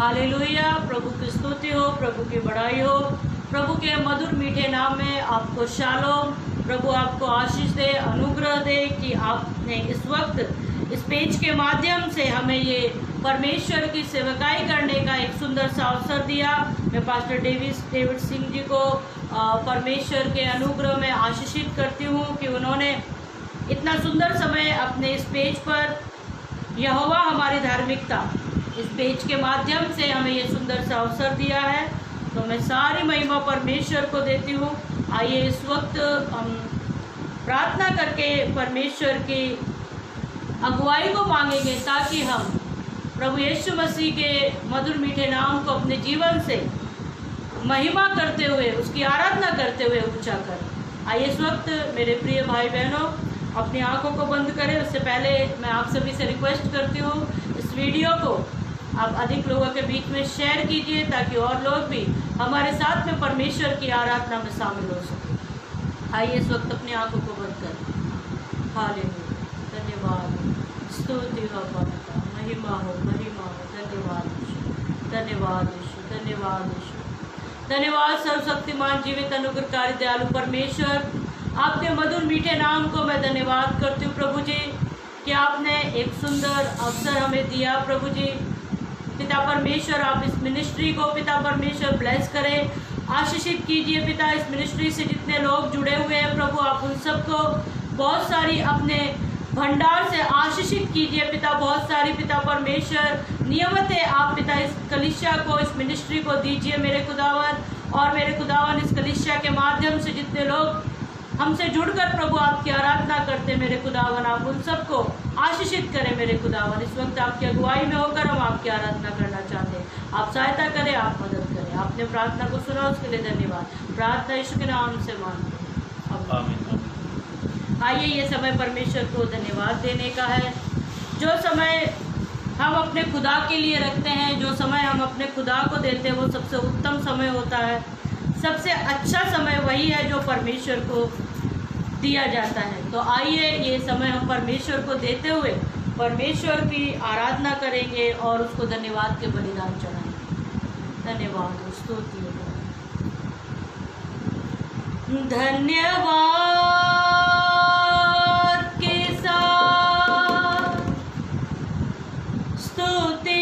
Hallelujah. प्रभु की स्तुति हो, प्रभु की बड़ाई हो, प्रभु के मधुर मीठे नाम में आपको शालोम। प्रभु आपको आशीष दे, अनुग्रह दे कि आपने इस वक्त इस पेज के माध्यम से हमें ये परमेश्वर की सेवकाई करने का एक सुंदर सा अवसर दिया। मैं पास्टर डेविड सिंह जी को परमेश्वर के अनुग्रह में आशीषित करती हूँ कि उन्होंने इतना सुंदर समय अपने इस पेज पर यहोवा हमारी धार्मिकता इस पेज के माध्यम से हमें ये सुंदर सा अवसर दिया है। तो मैं सारी महिमा परमेश्वर को देती हूँ। आइए इस वक्त हम प्रार्थना करके परमेश्वर की अगुवाई को मांगेंगे ताकि हम प्रभु यीशु मसीह के मधुर मीठे नाम को अपने जीवन से महिमा करते हुए, उसकी आराधना करते हुए ऊंचा करें। आइए इस वक्त मेरे प्रिय भाई बहनों अपनी आंखों को बंद करें। उससे पहले मैं आप सभी से रिक्वेस्ट करती हूँ इस वीडियो को आप अधिक लोगों के बीच में शेयर कीजिए ताकि और लोग भी हमारे साथ में परमेश्वर की आराधना में शामिल हो सकें। आइए इस वक्त अपनी आंखों को बंद करें। हालेलुया, धन्यवाद, स्तुति हो, महिमा हो, महिमा हो। धन्यवाद यीशु, धन्यवाद यीशु, धन्यवाद यीशु, धन्यवाद सर्वशक्तिमान जीवित अनुग्रहकारी दयालु परमेश्वर। आपके मधुर मीठे नाम को मैं धन्यवाद करती हूँ प्रभु जी कि आपने एक सुंदर अवसर हमें दिया। प्रभु जी पिता परमेश्वर आप इस मिनिस्ट्री को पिता परमेश्वर ब्लेस करें, आशीषित कीजिए पिता। इस मिनिस्ट्री से जितने लोग जुड़े हुए हैं प्रभु आप उन सबको बहुत सारी अपने भंडार से आशीषित कीजिए पिता। बहुत सारी पिता परमेश्वर नियमतें आप पिता इस कलीसिया को, इस मिनिस्ट्री को दीजिए मेरे खुदावन। और मेरे खुदावन इस कलीसिया के माध्यम से जितने लोग हमसे जुड़कर प्रभु आपकी आराधना करते मेरे खुदावन आप उन सबको आशीषित करें मेरे खुदावन। इस वक्त आपकी अगुवाई में होकर हम आपकी आराधना करना चाहते हैं। आप सहायता करें, आप मदद करें। आपने प्रार्थना को सुना उसके लिए धन्यवाद। प्रार्थना यीशु के नाम से मांगते हैं, आमीन। आइए ये समय परमेश्वर को धन्यवाद देने का है। जो समय हम अपने खुदा के लिए रखते हैं, जो समय हम अपने खुदा को देते हैं वो सबसे उत्तम समय होता है। सबसे अच्छा समय वही है जो परमेश्वर को दिया जाता है। तो आइए ये समय हम परमेश्वर को देते हुए परमेश्वर की आराधना करेंगे और उसको धन्यवाद के बलिदान चढ़ाएंगे। धन्यवाद, स्तुति हो। धन्यवाद के साथ स्तुति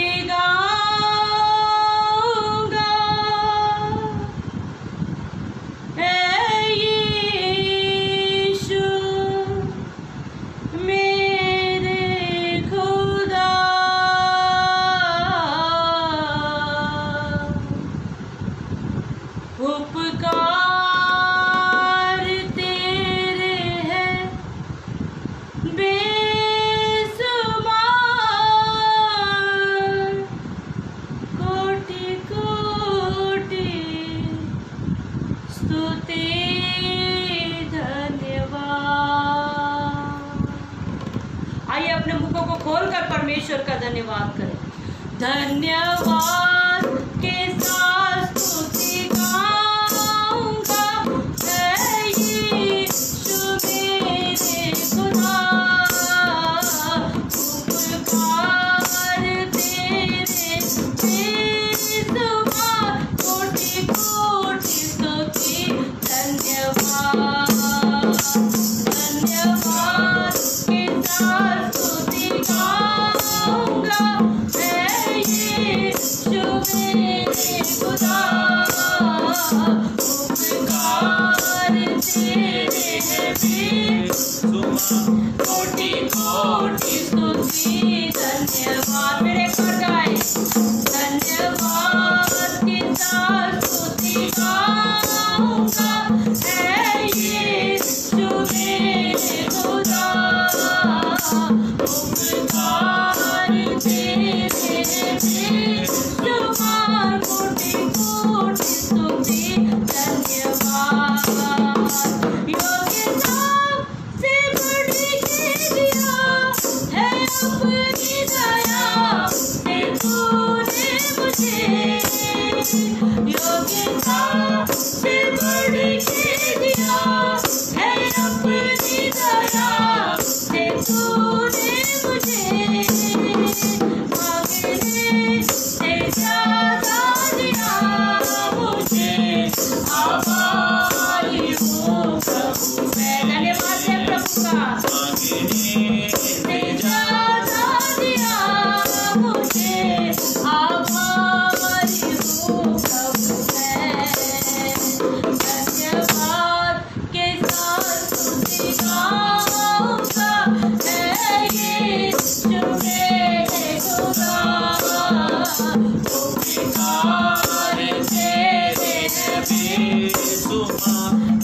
परमेश्वर का धन्यवाद करें। धन्यवाद के साथ स्तुति गाऊंगा, है यीशु मेरे खुदा। उपकार तेरे बेशुमार, कोटि कोटि स्तुति। धन्यवाद, धन्यवाद के साथ स्तुति गाऊंगा, है यीशु मेरे खुदा। उपकार तेरे बेशुमार, कोटि कोटि स्तुति। धन्यवाद, मेरे घर गाए। धन्यवाद के साथ स्तुति गाऊंगा, है यीशु मेरे खुदा। उपकार तेरे बेशुमार, कोटि कोटि स्तुति। धन्यवाद, योग्यता से बड़ी दिया है अपनी दया से तूने मुझे। योग्यता से बड़ी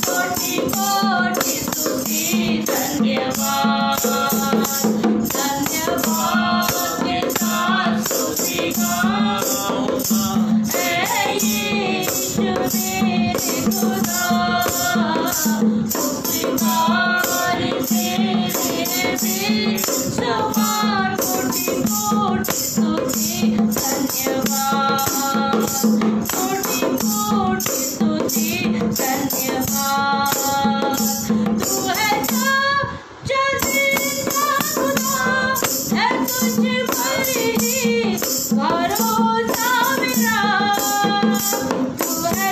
कोटि कोटि स्तुति धन्यवाद धन्यवाद के साथ स्तुति गाऊंगा ऐ यीशु मेरे खुदा उपकार तेरे बेशुमार कोटि कोटि स्तुति धन्यवाद कोटि कोटि स्तुति धन्यवाद तू है जो जिंदा खुदा है तुझ पर ही भरोसा मेरा तू है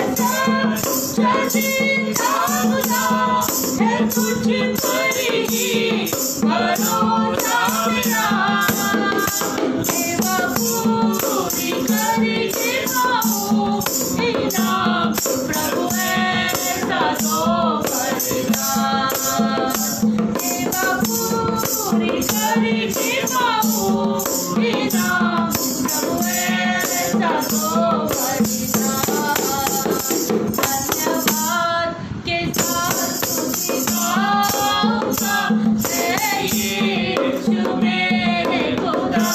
जो जिंदा खुदा है तुझ पर ही भरोसा मेरा सेवा पूरी करके पाऊं इनाम प्रभु ऐसा तो बलिदान सेवा पूरी करके पाऊं इनाम प्रभु ऐसा तो बलिदान धन्यवाद के साथ स्तुति गाऊंगा ऐ यीशु मेरे खुदा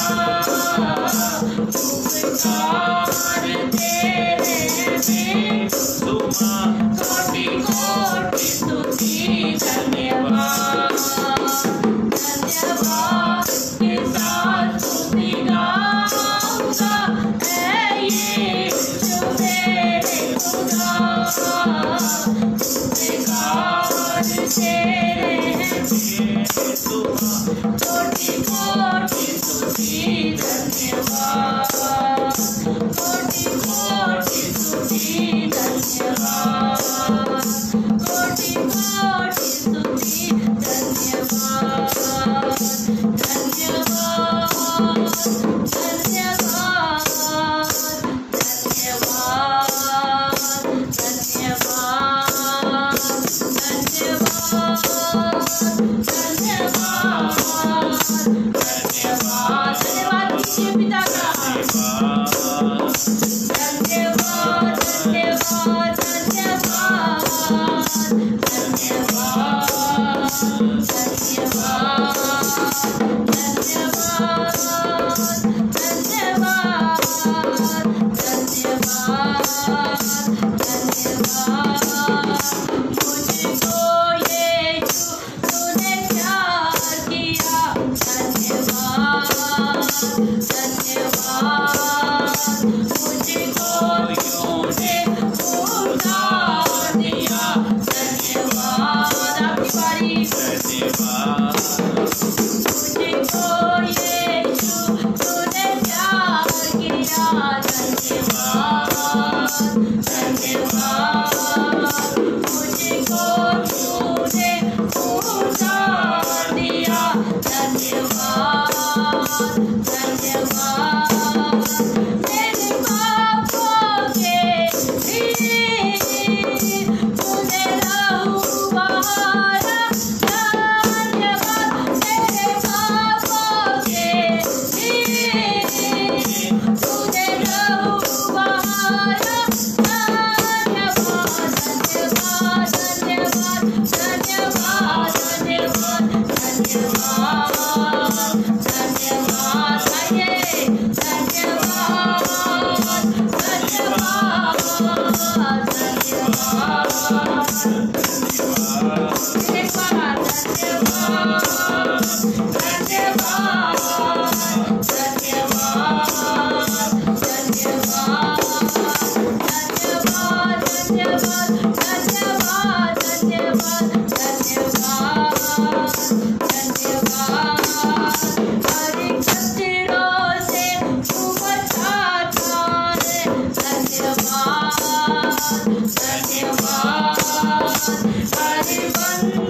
उपकार तेरे बेशुमार कोटि कोटि स्तुति धन्यवाद धन्यवाद के साथ स्तुति गाऊंगा ऐ यीशु मेरे खुदा उपकार तेरे बेशुमार कोटि कोटि स्तुति धन्यवाद कोटि कोटि स्तुति धन्यवाद कोटि कोटि स्तुति धन्यवाद धन्यवाद धन्यवाद धन्यवाद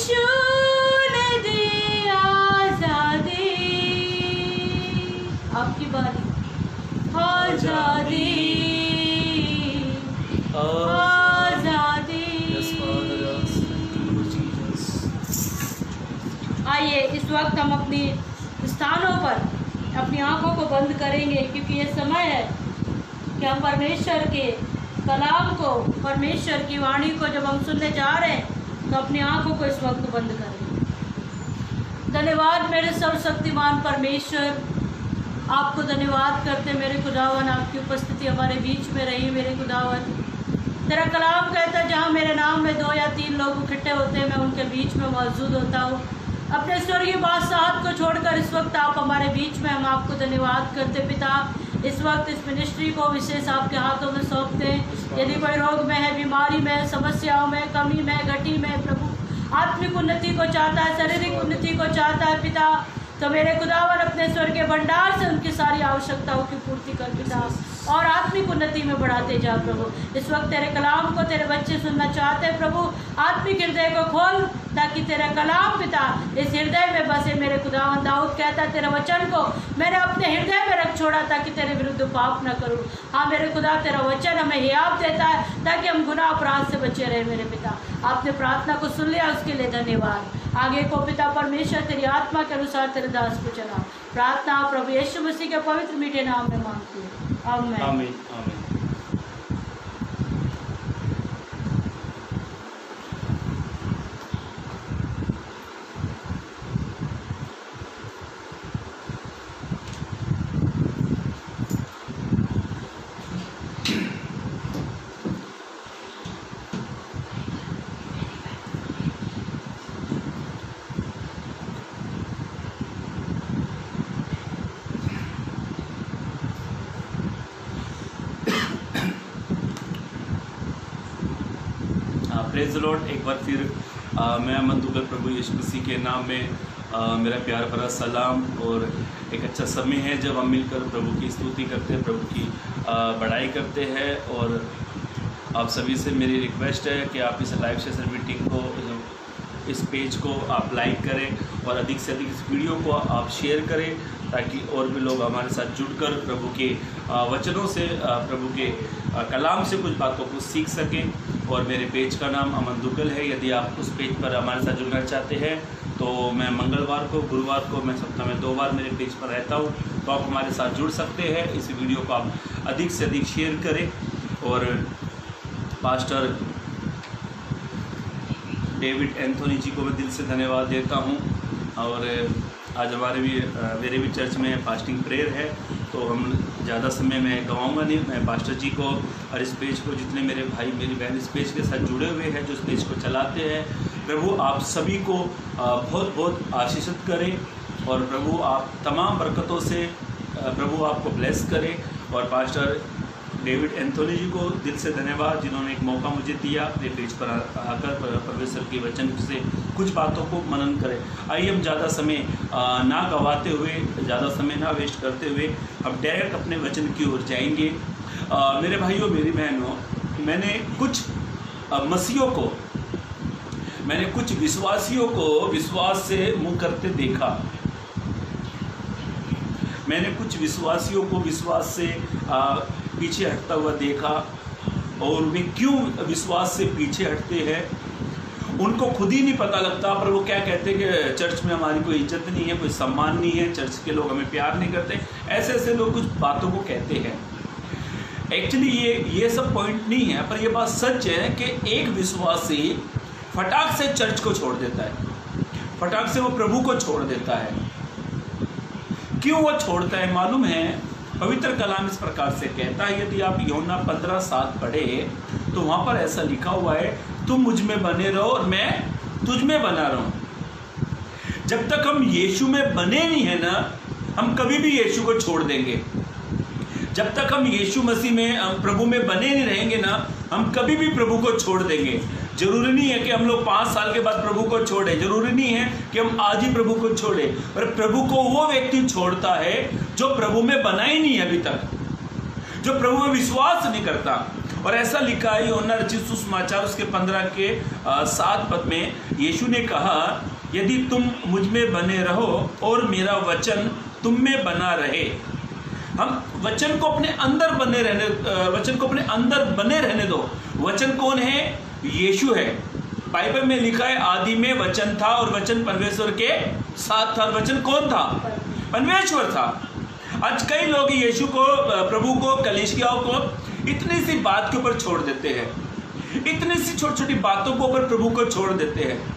यीशु ने दी आजादी, आपकी बारी। आजादी आजादी। आइए इस वक्त हम अपनी स्थानों पर अपनी आंखों को बंद करेंगे, क्योंकि ये समय है कि हम परमेश्वर के कलाम को, परमेश्वर की वाणी को जब हम सुनने जा रहे हैं तो अपनी आंखों को इस वक्त बंद करें। धन्यवाद मेरे सर्वशक्तिमान परमेश्वर, आपको धन्यवाद करते मेरे खुदावन, आपकी उपस्थिति हमारे बीच में रही मेरे खुदावन। तेरा कलाम कहता है जहाँ मेरे नाम में 2 या 3 लोग इकट्ठे होते हैं मैं उनके बीच में मौजूद होता हूँ। अपने स्वर्गीय बादशाहत को छोड़कर इस वक्त आप हमारे बीच में, हम आपको धन्यवाद करते पिता। इस वक्त इस मिनिस्ट्री को विशेष आपके हाथों में सौंपते हैं। यदि कोई रोग में है, बीमारी में, समस्याओं में, कमी में, घटी में, प्रभु आत्मिक उन्नति को चाहता है, शारीरिक उन्नति को चाहता है पिता, तो मेरे खुदावन अपने स्वर्गीय भंडार से उनकी सारी आवश्यकताओं की पूर्ति कर पिता, और आत्मिक उन्नति में बढ़ाते जा प्रभु। इस वक्त तेरे कलाम को तेरे बच्चे सुनना चाहते हैं प्रभु, आत्मिक हृदय को खोल ताकि तेरा कलाम पिता इस हृदय में बसे। मेरे खुदावन दाऊद कहता है तेरे वचन को मैंने अपने हृदय में रख छोड़ा ताकि तेरे विरुद्ध पाप न करूं। हाँ मेरे खुदा, तेरा वचन हमें हियाव देता है ताकि हम गुनाह अपराध से बचे रहे। मेरे पिता, आपने प्रार्थना को सुन लिया, उसके लिए धन्यवाद। आगे को पिता परमेश्वर तेरी आत्मा के अनुसार तेरे दास को चला। प्रार्थना प्रभु यीशु मसीह के पवित्र मीठे नाम में मांगती हूँ, आमीन आमीन आमीन। Praise the Lord. एक बार फिर मैं अमन दुगल प्रभु यीशु मसीह के नाम में मेरा प्यार भरा सलाम। और एक अच्छा समय है जब हम मिलकर प्रभु की स्तुति करते हैं, प्रभु की बड़ाई करते हैं। और आप सभी से मेरी रिक्वेस्ट है कि आप इस लाइव सेशन मीटिंग को, इस पेज को आप लाइक करें और अधिक से अधिक इस वीडियो को आप शेयर करें ताकि और भी लोग हमारे साथ जुड़कर प्रभु के वचनों से, प्रभु के कलाम से कुछ बातों को सीख सकें। और मेरे पेज का नाम अमन दुगल है। यदि आप उस पेज पर हमारे साथ जुड़ना चाहते हैं तो मैं मंगलवार को, गुरुवार को, मैं सप्ताह में 2 बार मेरे पेज पर रहता हूँ, तो आप हमारे साथ जुड़ सकते हैं। इस वीडियो को आप अधिक से अधिक शेयर करें। और पास्टर डेविड एंथोनी जी को मैं दिल से धन्यवाद देता हूँ। और आज मेरे भी चर्च में फास्टिंग प्रेयर है, तो हम ज़्यादा समय मैं गवाऊंगा नहीं। मैं पास्टर जी को और इस पेज को, जितने मेरे भाई मेरी बहन इस पेज के साथ जुड़े हुए हैं, जो इस पेज को चलाते हैं, प्रभु आप सभी को बहुत बहुत आशीषित करें। और प्रभु आप तमाम बरकतों से प्रभु आपको ब्लेस करें। और पास्टर डेविड एंथोनी जी को दिल से धन्यवाद, जिन्होंने एक मौका मुझे दिया अपने पेज पर आकर परमेश्वर के वचन से कुछ बातों को मनन करें। आइए हम ज़्यादा समय ना गवाते हुए, ज़्यादा समय ना वेस्ट करते हुए हम डायरेक्ट अपने वचन की ओर जाएंगे। मेरे भाइयों, मेरी बहनों, मैंने कुछ मसीहों को, मैंने कुछ विश्वासियों को विश्वास से मुँह करते देखा। मैंने कुछ विश्वासियों को विश्वास से पीछे हटता हुआ देखा। और वे क्यों विश्वास से पीछे हटते हैं उनको खुद ही नहीं पता लगता, पर वो क्या कहते हैं कि चर्च में हमारी कोई इज्जत नहीं है, कोई सम्मान नहीं है, चर्च के लोग हमें प्यार नहीं करते। ऐसे ऐसे लोग कुछ बातों को कहते हैं। एक्चुअली ये सब पॉइंट नहीं है, पर ये बात सच है कि एक विश्वासी फटाक से चर्च को छोड़ देता है, फटाक से वो प्रभु को छोड़ देता है। क्यों वो छोड़ता है मालूम है? पवित्र कलाम इस प्रकार से कहता है, यदि आप यूहन्ना 15:7 पढ़े तो वहाँ पर ऐसा लिखा हुआ है, तुम मुझ में बने रहो और मैं तुझ में बना रहूं। जब तक हम यीशु में बने नहीं है ना, हम कभी भी यीशु को छोड़ देंगे। जब तक हम यीशु मसीह में, प्रभु में बने नहीं रहेंगे ना, हम कभी भी प्रभु को छोड़ देंगे। जरूरी नहीं है कि हम लोग 5 साल के बाद प्रभु को छोड़े, जरूरी नहीं है कि हम आज ही प्रभु को छोड़े। पर प्रभु को वो व्यक्ति छोड़ता है जो प्रभु में बना ही नहीं है अभी तक, जो प्रभु में विश्वास नहीं करता। और ऐसा लिखा है यूहन्ना रचित सुसमाचार उसके 15 के 7 पद में, यीशु ने कहा, यदि तुम मुझ में बने रहो और मेरा वचन तुम में बना रहे। हम वचन को अपने अंदर बने रहने, वचन को अपने अंदर बने रहने दो। वचन कौन है? यीशु है। बाइबल में लिखा है, आदि में वचन था और वचन परमेश्वर के साथ था। वचन कौन था? परमेश्वर था। आज कई लोग यीशु को, प्रभु को, कलीसियाओं को इतनी सी बात के ऊपर छोड़ देते हैं, इतनी सी छोटी छोटी बातों के ऊपर प्रभु को छोड़ देते हैं।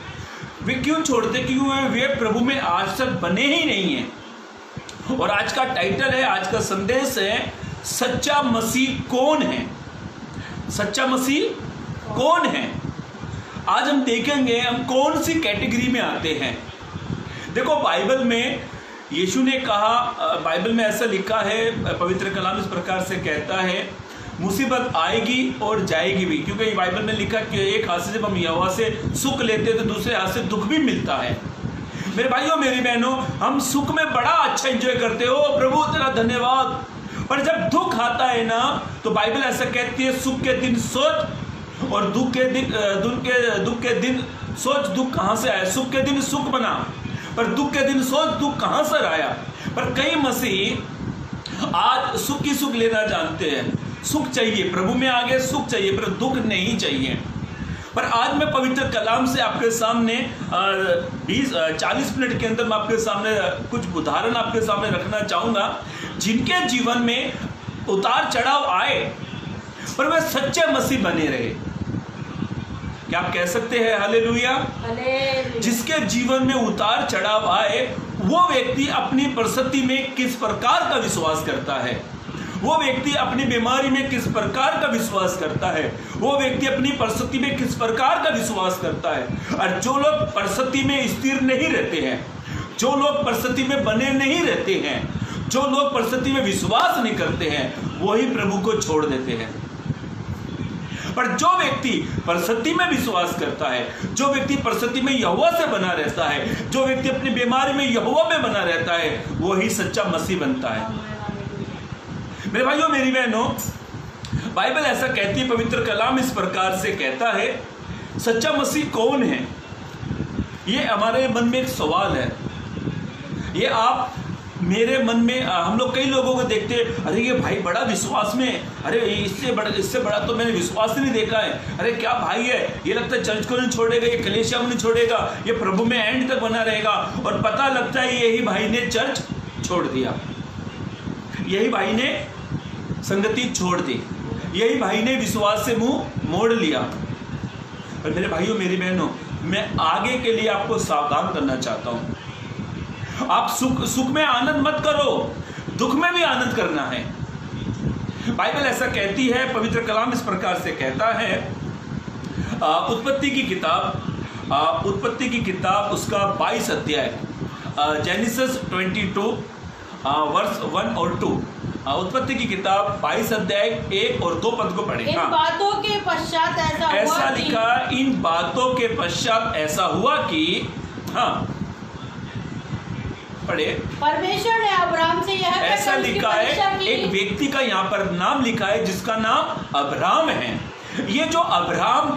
वे क्यों छोड़ते? क्योंकि वे प्रभु में आज तक बने ही नहीं है। और आज का टाइटल है, आज का संदेश है, सच्चा मसीह कौन है? सच्चा मसीह कौन है? आज हम देखेंगे हम कौन सी कैटेगरी में आते हैं। देखो, बाइबल में यीशु ने कहा, बाइबल में ऐसा लिखा है, पवित्र कलाम इस प्रकार से कहता है, मुसीबत आएगी और जाएगी भी। क्योंकि बाइबल में लिखा कि एक हाथ से जब हम यहोवा से सुख लेते हैं तो दूसरे हाथ से दुख भी मिलता है। मेरे भाइयों, मेरी बहनों, हम सुख में बड़ा अच्छा एंजॉय करते हो, प्रभु तेरा धन्यवाद। पर जब दुख आता है ना, तो बाइबल ऐसा कहती है, सुख के दिन सोच और दुख के दिन सोच दुख कहां से आया। सुख के दिन सुख बना, पर दुख के दिन सोच दुख कहां से आया। पर कई मसीह आज सुख ही सुख लेना जानते हैं। सुख चाहिए, प्रभु में आगे सुख चाहिए, पर दुख नहीं चाहिए। पर आज मैं पवित्र कलाम से आपके सामने 40 मिनट के अंदर मैं आपके सामने कुछ उदाहरण आपके सामने रखना चाहूंगा, जिनके जीवन में उतार चढ़ाव आए पर वे सच्चे मसीह बने रहे। क्या आप कह सकते हैं हालेलुया? जिसके जीवन में उतार चढ़ाव आए, वो व्यक्ति अपनी परिस्थिति में किस प्रकार का विश्वास करता है, वो व्यक्ति अपनी बीमारी में किस प्रकार का विश्वास करता है, वो व्यक्ति अपनी परिस्थिति में किस प्रकार का विश्वास करता है। और जो लोग परिस्थिति में स्थिर नहीं रहते हैं, जो लोग परिस्थिति में बने नहीं रहते हैं, जो लोग परिस्थिति में विश्वास नहीं करते हैं, वही प्रभु को छोड़ देते हैं। पर जो व्यक्ति परिस्थिति में विश्वास करता है, जो व्यक्ति परिस्थिति में यहोवा से बना रहता है, जो व्यक्ति अपनी बीमारी में यहोवा में बना रहता है, वही सच्चा मसीह बनता है। मेरे भाइयों, मेरी बहनों, बाइबल ऐसा कहती है, पवित्र कलाम इस प्रकार से कहता है, सच्चा मसीह कौन है? ये हमारे मन में एक सवाल है। ये आप मेरे मन में, हम लोग कई लोगों को देखते हैं, अरे ये भाई बड़ा विश्वास में, अरे इससे बड़ा तो मैंने विश्वास ही नहीं देखा है। अरे क्या भाई है, ये लगता है चर्च को नहीं छोड़ेगा, ये कलीसिया को नहीं छोड़ेगा, ये प्रभु में एंड तक बना रहेगा। और पता लगता है यही भाई ने चर्च छोड़ दिया, यही भाई ने संगति छोड़ दी, यही भाई ने विश्वास से मुंह मोड़ लिया। और मेरे भाइयों, मेरी बहनों, मैं आगे के लिए आपको सावधान करना चाहता हूं। आप सुख में आनंद मत करो, दुख में भी आनंद करना है। बाइबल ऐसा कहती है, पवित्र कलाम इस प्रकार से कहता है, उत्पत्ति की किताब उसका 22 अध्याय, जेनेसिस 22 वर्स 1 और 2। उत्पत्ति की किताब 22 अध्याय 1 और 2 पद को पढ़े। इन बातों के पश्चात ऐसा लिखा, इन बातों के पश्चात ऐसा हुआ कि, हाँ पढ़े, परमेश्वर ने अब्राहम से यह ऐसा लिखा है, एक व्यक्ति का यहाँ पर नाम लिखा है जिसका नाम अब्राम है। ये जो अब्राम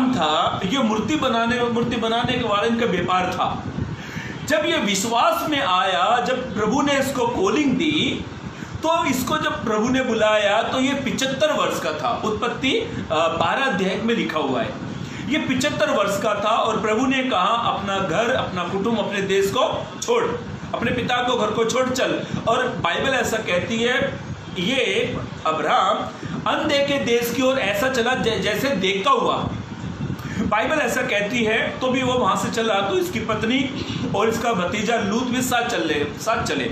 था, ये मूर्ति बनाने के बारे में व्यापार था। जब ये विश्वास में आया, जब प्रभु ने इसको कॉलिंग दी, तो इसको जब प्रभु ने बुलाया तो ये 75 वर्ष का था। उत्पत्ति 12 अध्याय में लिखा हुआ है, ये 75 वर्ष का था। और प्रभु ने कहा, अपना घर, अपना कुटुंब, अपने देश को छोड़, अपने पिता को घर को छोड़ चल। और बाइबल ऐसा कहती है, ये अब्राहम अनदेखे देश की ओर ऐसा चला जैसे देखता हुआ। बाइबल ऐसा कहती है, तो भी वो वहां से चला तो इसकी पत्नी और इसका भतीजा लूत भी साथ चले।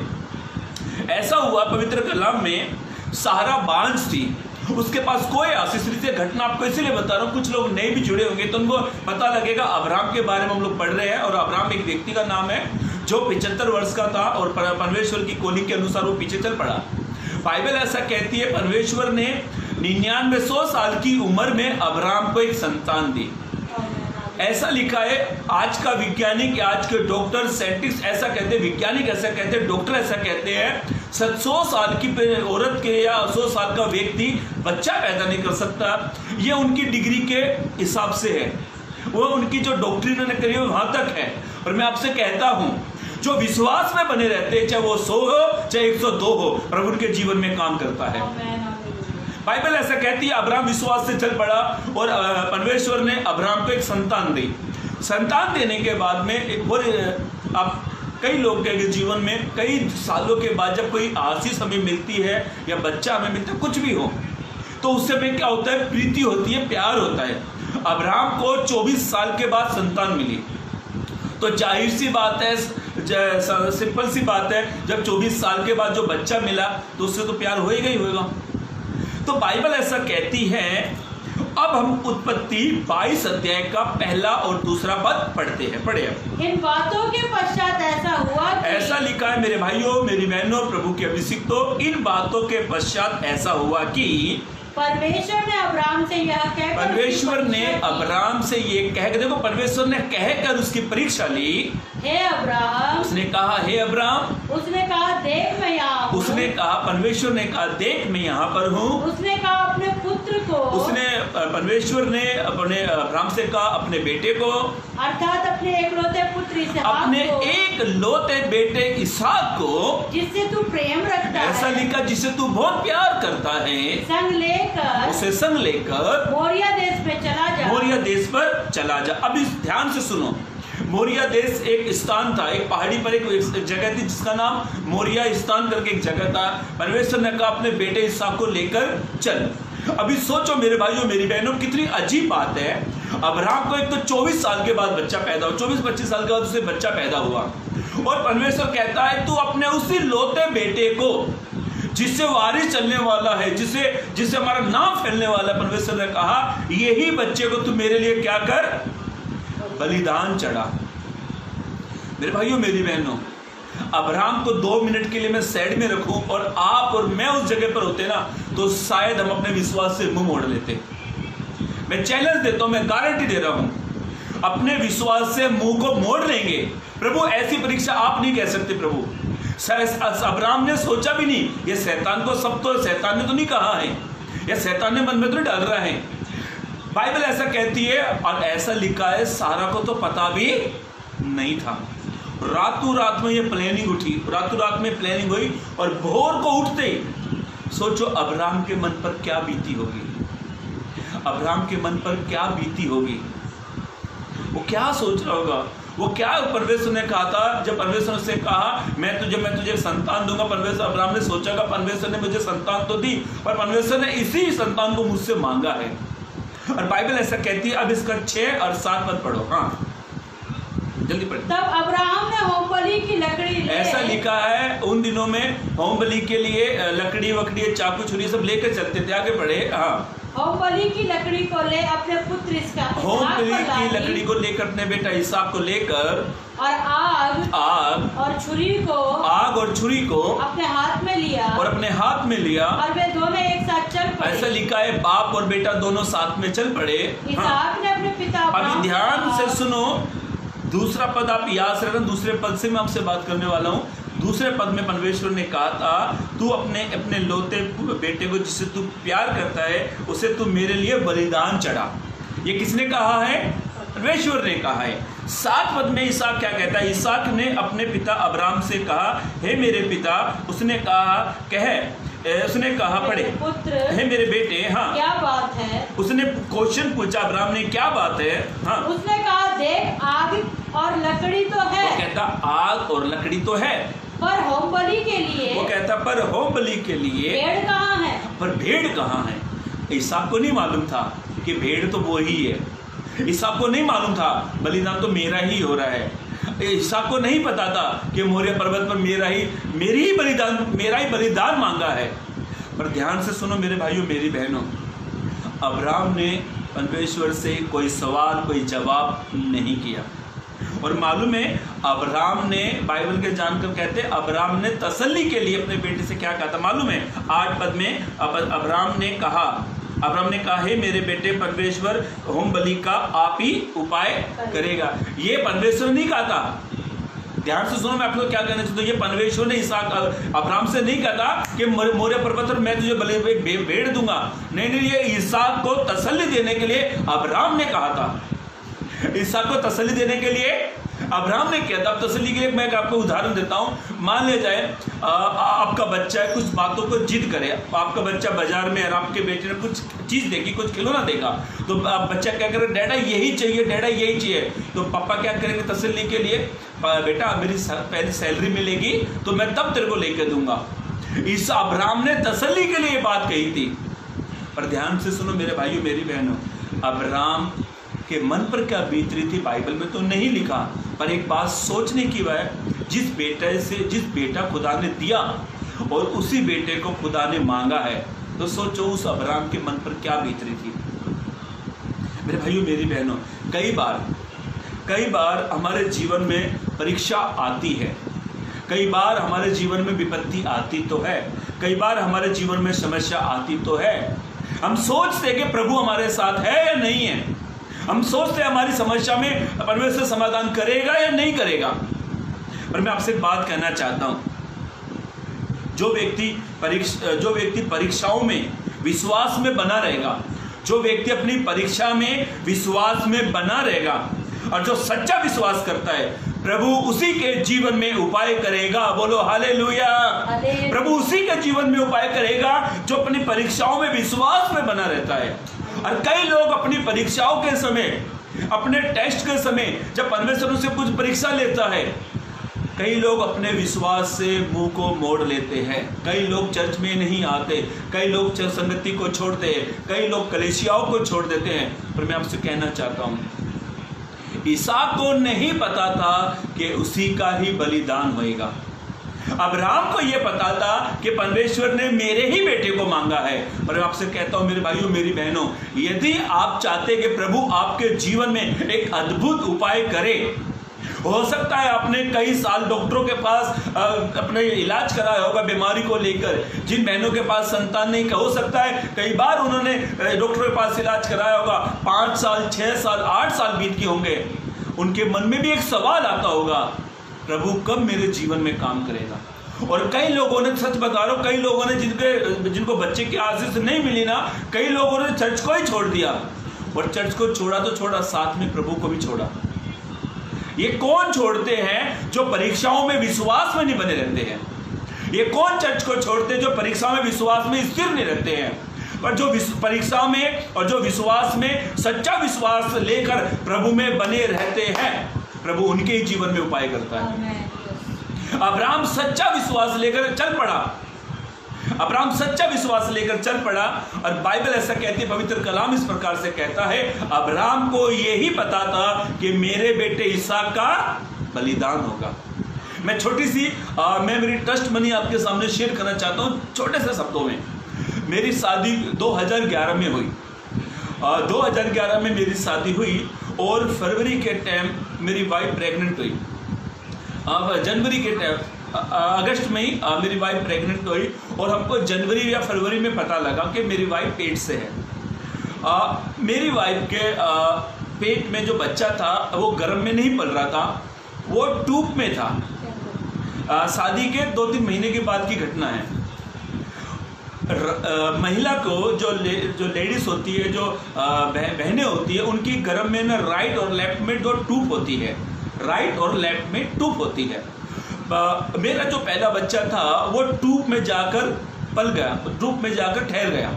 ऐसा हुआ, पवित्र कलाम में सारा बांझ थी, उसके पास कोई आशीष घटना आपको इसीलिए बता रहा हूँ, कुछ लोग नए भी जुड़े होंगे तो उनको पता लगेगा। अब्राम के बारे में हम लोग पढ़ रहे हैं, और अब्राम एक व्यक्ति का नाम है जो 75 वर्ष का था, और परमेश्वर की कॉलिंग के अनुसार वो पीछे चल पड़ा। बाइबल ऐसा कहती है, परमेश्वर ने 9900 साल की उम्र में अब्राम को एक संतान दी। ऐसा लिखा है, आज का वैज्ञानिक, आज के डॉक्टर, साइंटिस्ट ऐसा कहते हैं, वैज्ञानिक ऐसा कहते हैं, डॉक्टर ऐसा कहते हैं, 100 साल की औरत के या 100 साल का व्यक्ति बच्चा पैदा नहीं कर सकता। ये उनकी डिग्री के हिसाब से है, वो उनकी जो डॉक्ट्रिन ने करी है वहां तक है। और मैं आपसे कहता हूं, जो विश्वास में बने रहते हैं, चाहे वो 100 हो चाहे 102 हो, प्रभु उनके जीवन में काम करता है। बाइबल ऐसा कहती है, अब्राहम विश्वास से चल पड़ा और परमेश्वर ने अब्राहम को एक संतान दी। संतान देने के बाद में एक और अब कई लोग के जीवन में कई सालों के बाद जब कोई आशीष हमें मिलती है या बच्चा हमें मिलता है, कुछ भी हो, तो उससे में क्या होता है, प्रीति होती है, प्यार होता है। अब्राहम को 24 साल के बाद संतान मिली, तो जाहिर सी बात है, सिंपल सी बात है, जब 24 साल के बाद जो बच्चा मिला तो उससे तो प्यार होएगा ही होएगा। तो बाइबल ऐसा कहती है। अब हम उत्पत्ति 22 अध्याय का पहला और दूसरा पद पढ़ते हैं। पढ़े अब। इन बातों के पश्चात ऐसा हुआ कि, ऐसा लिखा है मेरे भाइयों मेरी बहनों प्रभु के अभिषिक्तों, इन बातों के पश्चात ऐसा हुआ कि परमेश्वर ने अब्राहम से यह कहकर, परमेश्वर ने अब्राहम से ये कहकर, देखो परमेश्वर ने कहकर उसकी परीक्षा ली। हे अब्राहम, उसने कहा हे अब्राहम, उसने कहा देख मैं यहाँ हूँ। उसने कहा, परमेश्वर ने कहा देख मैं यहाँ पर हूँ। उसने कहा अपने पुत्र को, परमेश्वर ने अपने अब्राहम से कहा अपने बेटे को, अर्थात अपने एकलौते पुत्र इसहाक अपने को, एक लौते बेटे इसहाक को, जिससे तू प्रेम रखता है, ऐसा लिखा जिससे तू बहुत प्यार करता है, संग लेकर, उसे संग लेकर मोरिया देश में चला जा, मोरिया देश पर चला जा। अब इस ध्यान से सुनो, मोरिया देश एक स्थान था, एक पहाड़ी पर एक जगह थी जिसका नाम मोरिया स्थान करके एक जगह था। परमेश्वर ने कहा अपने बेटे इसहाक को लेकर चल। अभी सोचो मेरे भाइयों मेरी बहनों, कितनी अजीब बात है। अब्राहम को एक तो 24 साल के बाद बच्चा पैदा हुआ, 24-25 साल के बाद उसे बच्चा पैदा हुआ, और परमेश्वर कहता है तू अपने उसी लौते बेटे को जिससे वारिस चलने वाला है, जिससे हमारा नाम फैलने वाला है, परमेश्वर ने कहा यही बच्चे को तू मेरे लिए क्या कर, बलिदान चढ़ा। मेरे भाइयों मेरी बहनों, अब्राहम को 2 मिनट के लिए मैं साइड में रखूं और आप और मैं उस जगह पर होते ना, तो शायद हम अपने विश्वास से मुंह मोड़ लेते। मैं चैलेंज देता हूं, मैं गारंटी दे रहा हूं, अपने विश्वास से मुंह को मोड़ लेंगे। प्रभु ऐसी परीक्षा आप नहीं कह सकते। प्रभु अब्राहम ने सोचा भी नहीं, ये शैतान को, सब तो शैतान ने तो नहीं कहा है, या शैतान ने मन में तो डाल रहा है। बाइबल ऐसा कहती है और ऐसा लिखा है, सारा को तो पता भी नहीं था। रातों रात में ये प्लानिंग उठी, रातों रात में प्लानिंग हुई, और भोर को उठते ही सोचो अब्राहम के मन पर क्या बीती होगी, अब्राहम के मन पर क्या बीती होगी, वो क्या सोच रहा होगा, वो क्या परमेश्वर ने कहा था, जब परमेश्वर से कहा मैं तुझे संतान दूंगा, परमेश्वर अब्राहम ने सोचा कि परमेश्वर ने मुझे संतान तो दी, पर परमेश्वर ने इसी संतान को मुझसे मांगा है। और बाइबल ऐसा कहती है। अब इसका 6 और 7 पद पढ़ो। हाँ जल्दी पढ़ो। तब अब्राहम ने होम बलि की लकड़ी ले, ऐसा लिखा है उन दिनों में होम बलि के लिए लकड़ी वकड़ी चाकू छुरी सब लेकर चलते थे। आगे बढ़े। हाँ, होम बलि की लकड़ी को ले अपने पुत्र इसहाक, होम बलि की लकड़ी को लेकर अपने बेटा इसहाक को लेकर, और आग और छुरी को अपने हाथ में लिया, और अपने हाथ में लिया, और वे दोनों एक साथ चल पड़े। ऐसा लिखा है बाप और बेटा दोनों साथ में चल पड़े। इसहाक ने अपने पिता अभी ध्यान से सुनो, दूसरा पद आप याद रखना, दूसरे पद से मैं आपसे बात करने वाला हूँ। दूसरे पद में परमेश्वर ने कहा था तू अपने लौते बेटे को जिससे तू प्यार करता है उसे तू मेरे लिए बलिदान चढ़ा। ये किसने कहा है? परमेश्वर ने कहा है। 7 पद में इसहाक क्या कहता है? इसहाक ने अपने पिता अब्राहम से कहा हे मेरे पिता, उसने कहा पढ़े पुत्र, हे मेरे बेटे। हाँ, क्या बात है? उसने क्वेश्चन पूछा अब्राहम ने, क्या बात है? हाँ, उसने कहा देख आग और लकड़ी तो है। वो कहता आग और लकड़ी तो है, पर होम बलि के लिए, वो कहता पर होम बलि के लिए भेड़ कहाँ है? पर भेड़ कहाँ है? इसहाक को नहीं मालूम था कि भेड़ तो वो ही है। इसहाक को नहीं मालूम था बलिदान तो मेरा ही हो रहा है। इसहाक को नहीं पता था कि मोरिया पर्वत पर मेरा ही बलिदान मांगा है। पर ध्यान से सुनो मेरे भाइयों मेरी बहनों, अब्राहम ने परमेश्वर से कोई सवाल कोई जवाब नहीं किया। और मालूम है अब्राहम ने, बाइबल के जानकर कहते हैं अब्राहम ने तसल्ली के लिए अपने बेटे से क्या कहा था मालूम है? 8 पद में अब्राहम ने कहा अब्राहम ने कहा, हे मेरे बेटे, परमेश्वर होम बलि का आप ही उपाय करेगा। ये परमेश्वर नहीं कहा था, ध्यान से सुनो, मैं आपको क्या कहना चाहता हूँ। ये परमेश्वर ने अब्राहम से नहीं कहा कि मोरिया पर्वत पर मैं तुझे बलि भेड़ दूंगा। नहीं, ये इसहाक को तसल्ली देने के लिए अब्राहम ने कहा था। इसहाक को तसल्ली देने के लिए अब्राहम ने किया था। अब तसल्ली के लिए मैं आपको उदाहरण देता हूं। मान ले जाए आपका बच्चा है, कुछ बातों को जिद करे। आपका बच्चा बाजार में और आपके बेटे ने कुछ चीज देखी, कुछ खिलौना देखा, तो बच्चा क्या करे, डैडा यही चाहिए, डैडा यही चाहिए। तो पापा क्या करेंगे तसल्ली के लिए, बेटा मेरी पहली सैलरी मिलेगी तो मैं तब तेरे को लेके दूंगा। इस अब्राहम ने तसल्ली के लिए ये बात कही थी। पर ध्यान से सुनो मेरे भाइयों, मेरी बहनों, अब्राहम के मन पर क्या बीत रही थी बाइबल में तो नहीं लिखा, पर एक बात सोचने की है, जिस बेटा खुदा ने दिया और उसी बेटे को खुदा ने मांगा है, तो सोचो उस अब्राहम के मन पर क्या बीत रही थी। मेरे भाइयों, मेरी बहनों, कई बार हमारे जीवन में परीक्षा आती है, कई बार हमारे जीवन में विपत्ति आती तो है, कई बार हमारे जीवन में समस्या आती तो है। हम सोचते हैं कि प्रभु हमारे साथ है या नहीं है, हम सोचते हैं हमारी समस्या में परमेश्वर समाधान करेगा या नहीं करेगा। पर मैं आपसे एक बात कहना चाहता हूं, जो व्यक्ति परीक्षाओं में विश्वास में बना रहेगा, जो व्यक्ति अपनी परीक्षा में विश्वास में बना रहेगा और जो सच्चा विश्वास करता है, प्रभु उसी के जीवन में उपाय करेगा। बोलो हालेलुया। प्रभु उसी के जीवन में उपाय करेगा जो अपनी परीक्षाओं में विश्वास में बना रहता है। और कई लोग अपनी परीक्षाओं के समय, अपने टेस्ट के समय, जब परमेश्वर से कुछ परीक्षा लेता है, कई लोग अपने विश्वास से मुंह को मोड़ लेते हैं। कई लोग चर्च में नहीं आते, कई लोग संगति को छोड़ते हैं, कई लोग कलीसियाओं को छोड़ देते हैं। पर मैं आपसे कहना चाहता हूं, इसहाक को नहीं पता था कि उसी का ही बलिदान होएगा। अब्राहम को यह पता था कि परमेश्वर ने मेरे ही बेटे को मांगा है। और मैं आपसे कहता हूं मेरे भाइयों, मेरी बहनों, यदि आप चाहते कि प्रभु आपके जीवन में एक अद्भुत उपाय करे, हो सकता है आपने कई साल डॉक्टरों के पास अपने इलाज कराया होगा बीमारी को लेकर। जिन बहनों के पास संतान नहीं, हो सकता है कई बार उन्होंने डॉक्टरों के पास इलाज कराया होगा, 5 साल 6 साल 8 साल बीत गए होंगे। उनके मन में भी एक सवाल आता होगा, प्रभु कब मेरे जीवन में काम करेगा। और कई लोगों ने, सच बता रहा हूं, कई लोगों ने जिनको बच्चे की आशीष नहीं मिली ना, कई लोगों ने चर्च को ही छोड़ दिया। और चर्च को छोड़ा तो छोड़ा, साथ में प्रभु को भी छोड़ा। ये कौन छोड़ते हैं जो परीक्षाओं में विश्वास में नहीं बने रहते हैं? ये कौन चर्च को छोड़ते हैं जो परीक्षाओं में विश्वास में स्थिर नहीं रहते हैं? पर जो परीक्षा में और जो विश्वास में सच्चा विश्वास लेकर प्रभु में बने रहते हैं, प्रभु उनके ही जीवन में उपाय करता है। अब्राहम सच्चा विश्वास लेकर चल पड़ा, अब्राहम सच्चा विश्वास लेकर चल पड़ा। और बाइबल ऐसा कहती है, पवित्र कलाम इस प्रकार से कहता है, अब्राहम को यही पता था कि मेरे बेटे इसहाक का बलिदान होगा। मैं छोटी सी मैं मेरी ट्रस्ट मनी आपके सामने शेयर करना चाहता हूं, छोटे से शब्दों में। मेरी शादी 2011 में हुई। 2011 में मेरी शादी हुई और फरवरी के टाइम मेरी वाइफ प्रेग्नेंट हुई। जनवरी के टाइम, अगस्त में ही मेरी वाइफ प्रेग्नेंट हुई और हमको जनवरी या फरवरी में पता लगा कि मेरी वाइफ पेट से है। मेरी वाइफ के पेट में जो बच्चा था वो गर्भ में नहीं पल रहा था, वो ट्यूब में था। शादी के 2-3 महीने के बाद की घटना है। महिला को जो लेडीज होती है, जो बहनें होती है, उनकी गर्भ में ना राइट और लेफ्ट में 2 ट्यूब होती है, राइट और लेफ्ट में ट्यूब होती है। मेरा जो पहला बच्चा था वो ट्यूब में जाकर पल गया, ट्यूब में जाकर ठहर गया।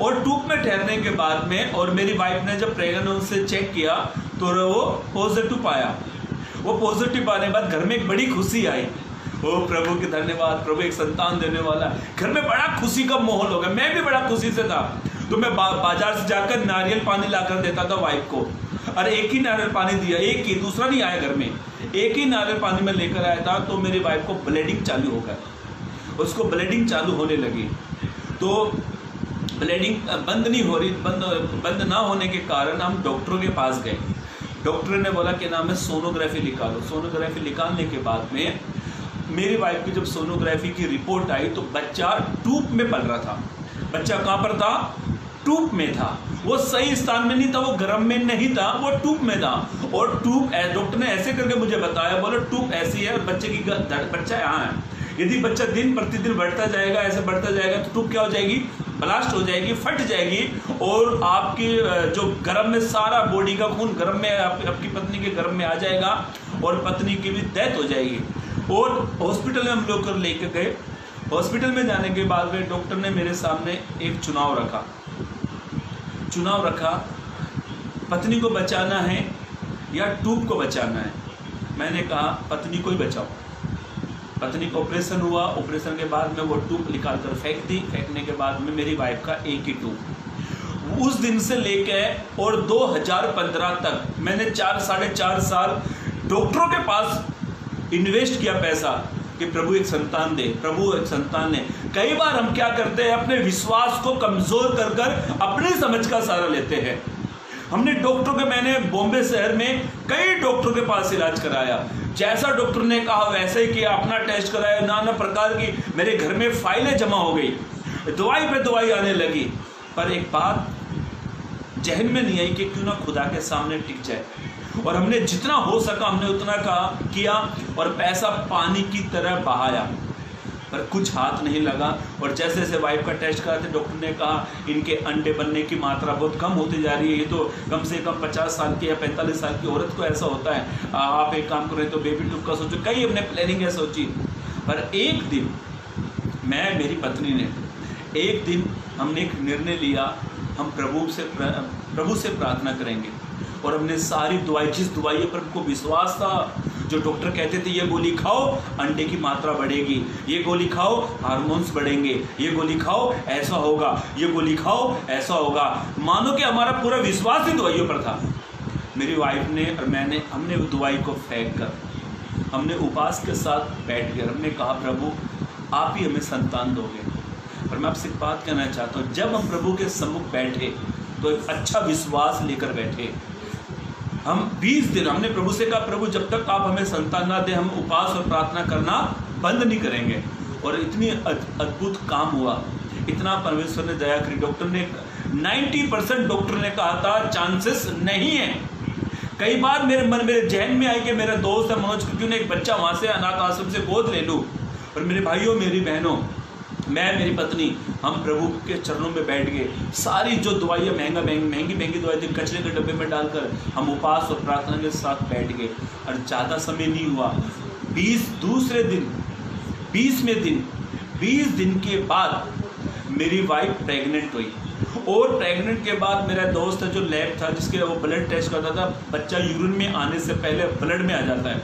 और ट्यूब में ठहरने के बाद में, और मेरी वाइफ ने जब प्रेगनेंट से चेक किया तो वो पॉजिटिव पाया। वो पॉजिटिव पाने के बाद घर में एक बड़ी खुशी आई। ओ प्रभु के धन्यवाद, प्रभु एक संतान देने वाला। घर में बड़ा खुशी का माहौल हो गया। मैं भी बड़ा खुशी से था, तो मैं बाजार से जाकर नारियल पानी लाकर देता था वाइफ को। और एक ही नारियल पानी दिया, एक ही, दूसरा नहीं आया घर में, एक ही नारियल पानी में लेकर आया था। तो मेरी वाइफ को ब्लीडिंग चालू हो गया, उसको ब्लीडिंग चालू होने लगी। तो ब्लीडिंग बंद नहीं हो रही, बंद ना होने के कारण हम डॉक्टरों के पास गए। डॉक्टर ने बोला कि नाम है सोनोग्राफी निकालो। सोनोग्राफी निकालने के बाद में मेरी वाइफ की जब सोनोग्राफी की रिपोर्ट आई तो बच्चा ट्यूब में पल रहा था। बच्चा कहाँ पर था? टूप में था, वो सही स्थान में नहीं था, वो गर्म में नहीं था, वो टूप में था। और टूप डॉक्टर ने ऐसे करके मुझे बताया, बोले टूप ऐसी है और बच्चा यहाँ है, यदि बच्चा दिन प्रतिदिन बढ़ता जाएगा, ऐसे बढ़ता जाएगा तो टूप क्या हो जाएगी, ब्लास्ट हो जाएगी, फट जाएगी और आपकी जो गर्भ में सारा बॉडी का खून गर्भ में आपकी पत्नी के गर्भ में आ जाएगा और पत्नी की भी डेथ हो जाएगी। और हॉस्पिटल में हम लोग कर लेके गए। हॉस्पिटल में जाने के बाद में डॉक्टर ने मेरे सामने एक चुनाव रखा, पत्नी को बचाना है या ट्यूब को बचाना है। मैंने कहा पत्नी को ही बचाओ। पत्नी का ऑपरेशन हुआ, ऑपरेशन के बाद में वो ट्यूब निकाल कर फेंक दी। फेंकने के बाद में मेरी वाइफ का एक ही ट्यूब। उस दिन से लेके और 2015 तक मैंने 4-4.5 साल डॉक्टरों के पास इन्वेस्ट किया पैसा कि प्रभु एक संतान दे, प्रभु एक संतान दे। कई बार हम क्या करते हैं, अपने विश्वास को कमजोर कर कर अपनी समझ का सहारा लेते हैं। हमने डॉक्टरों के, मैंने बॉम्बे शहर में कई डॉक्टरों के पास इलाज कराया, जैसा डॉक्टर ने कहा वैसे ही किया, अपना टेस्ट कराया, नाना प्रकार की मेरे घर में फाइलें जमा हो गई, दवाई पे दवाई आने लगी। पर एक बात जहन में नहीं आई कि क्यों ना खुदा के सामने टिक जाए। और हमने जितना हो सका हमने उतना किया और पैसा पानी की तरह बहाया, पर कुछ हाथ नहीं लगा। और जैसे जैसे वाइफ का टेस्ट कराते डॉक्टर ने कहा इनके अंडे बनने की मात्रा बहुत कम होती जा रही है, ये तो कम से कम 50 साल की या 45 साल की औरत को ऐसा होता है, आप एक काम करें तो बेबी ट्यूब का सोचो। कई हमने प्लानिंग है सोची। पर एक दिन मैं, मेरी पत्नी ने, एक दिन हमने एक निर्णय लिया, हम प्रभु से प्रार्थना करेंगे। और हमने सारी दवाई, जिस दवाई पर हमको विश्वास था, जो डॉक्टर कहते थे ये गोली खाओ अंडे की मात्रा बढ़ेगी, ये गोली खाओ हार्मोन्स बढ़ेंगे, ये गोली खाओ ऐसा होगा, ये गोली खाओ ऐसा होगा, मानो कि हमारा पूरा विश्वास ही दवाइयों पर था। मेरी वाइफ ने और मैंने, हमने वो दवाई को फेंक कर हमने उपवास के साथ बैठ गए। हमने कहा प्रभु आप ही हमें संतान दोगे। और मैं आपसे एक बात कहना चाहता हूँ, जब हम प्रभु के सम्मुख बैठे तो एक अच्छा विश्वास लेकर बैठे। हम 20 दिन हमने प्रभु से कहा प्रभु जब तक आप हमें संतान ना दे हम उपवास और प्रार्थना करना बंद नहीं करेंगे। और इतनी अद्भुत काम हुआ, इतना परमेश्वर ने दया करी। डॉक्टर ने 90% डॉक्टर ने कहा था चांसेस नहीं है। कई बार मेरे जहन में आई कि मेरा दोस्त है मनोज, क्यों ना एक बच्चा वहाँ से अनाथ आश्रम से गोद ले लूँ। और मेरे भाइयों, मेरी बहनों, मैं, मेरी पत्नी, हम प्रभु के चरणों में बैठ गए। सारी जो दवाइयाँ महंगी दवाई थी कचरे के डब्बे में डालकर हम उपवास और प्रार्थना के साथ बैठ गए। और ज़्यादा समय नहीं हुआ, 20 दिन के बाद मेरी वाइफ प्रेग्नेंट हुई। और प्रेग्नेंट के बाद मेरा दोस्त जो लैब था जिसके वो ब्लड टेस्ट करता था, बच्चा यूरिन में आने से पहले ब्लड में आ जाता है,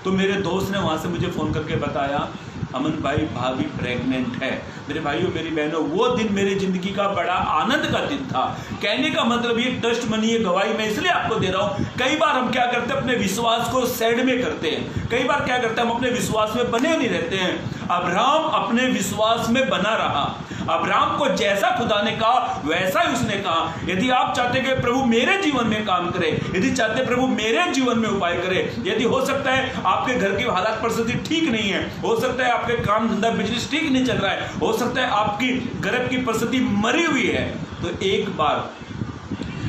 तो मेरे दोस्त ने वहाँ से मुझे फ़ोन करके बताया अमन भाई भाभी प्रेग्नेंट है। मेरे भाइयों, मेरी बहनों, वो दिन मेरी ज़िंदगी का बड़ा आनंद का दिन था। कहने का मतलब ये टेस्ट मनी, ये गवाही मैं इसलिए आपको दे रहा हूँ। कई बार हम क्या करते हैं, अपने विश्वास को साइड में करते हैं। कई बार क्या करते हैं, हम अपने विश्वास में बने नहीं रहते हैं। अब्राहम अपने विश्वास में बना रहा। अब्राहम को जैसा खुदा ने कहा वैसा ही उसने कहा। यदि आप चाहते कि प्रभु मेरे जीवन में काम करे, यदि चाहते प्रभु मेरे जीवन में उपाय करे, यदि हो सकता है आपके घर की हालात परिस्थिति ठीक नहीं है, हो सकता है आपके काम धंधा बिजनेस ठीक नहीं चल रहा है, हो सकता है आपकी गर्भ की परिस्थिति मरी हुई है, तो एक बार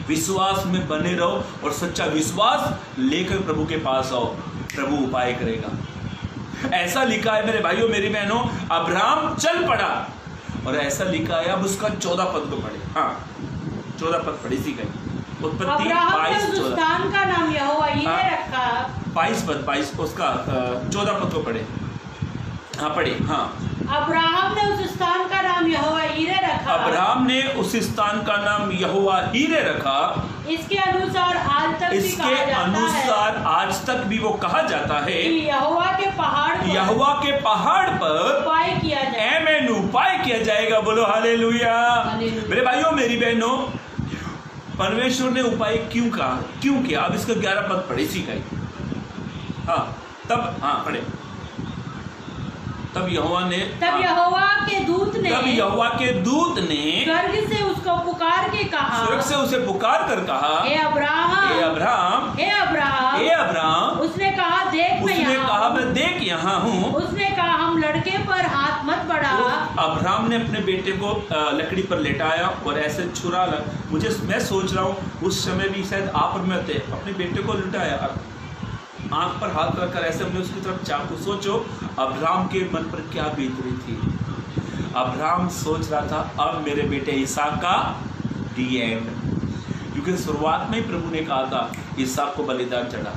विश्वास में बने रहो और सच्चा विश्वास लेकर प्रभु के पास आओ, प्रभु उपाय करेगा। ऐसा लिखा है मेरे भाइयों, मेरी बहनों, अब्राहम चल पड़ा और ऐसा लिखा है। अब उसका 14 पद को पढ़े। हाँ, 14 पद पढ़ी सी गई। उत्पत्ति 22 का नाम यहोवा यीरे रखा। 22 उसका 14 पद को पढ़े। हाँ पढ़े। हाँ, अब्राहम ने उस स्थान का नाम यहोवा यीरे रखा। अब्राहम ने उस स्थान का नाम यहोवा यीरे रखा। इसके अनुसार आज तक भी वो कहा जाता है कि यहोवा के पहाड़ पर उपाय किया जाएगा। उपाय किया जाएगा। बोलो हालेलुया। मेरे भाइयों, मेरी बहनों, परमेश्वर ने उपाय क्यों कहा, क्यों किया? अब इसका 11 पद पढ़े सी गई। हाँ, तब हाँ पढ़े। तब यहोवा के दूत ने स्वर्ग से उसको पुकार के कहा, स्वर्ग से उसे पुकार कर कहा, हे अब्राहम। उसने कहा, देख मैं उसने यहाँ कहा हूँ। मैं देख यहाँ हूँ। उसने कहा हम लड़के पर हाथ मत बढ़ा। अब्राहम ने अपने बेटे को लकड़ी पर लेटाया और ऐसे छुरा मैं सोच रहा हूँ उस समय भी शायद आप और मैं थे, अपने बेटे को लुटाया, आंख पर हाथ रखकर ऐसे हमने उसकी तरफ चाकू। सोचो अब्राहम के मन पर क्या बीत रही थी। अब्राहम सोच रहा था अब मेरे बेटे इसहाक का दी एंड, क्योंकि शुरुआत में ही प्रभु ने कहा था इसहाक को बलिदान चढ़ा।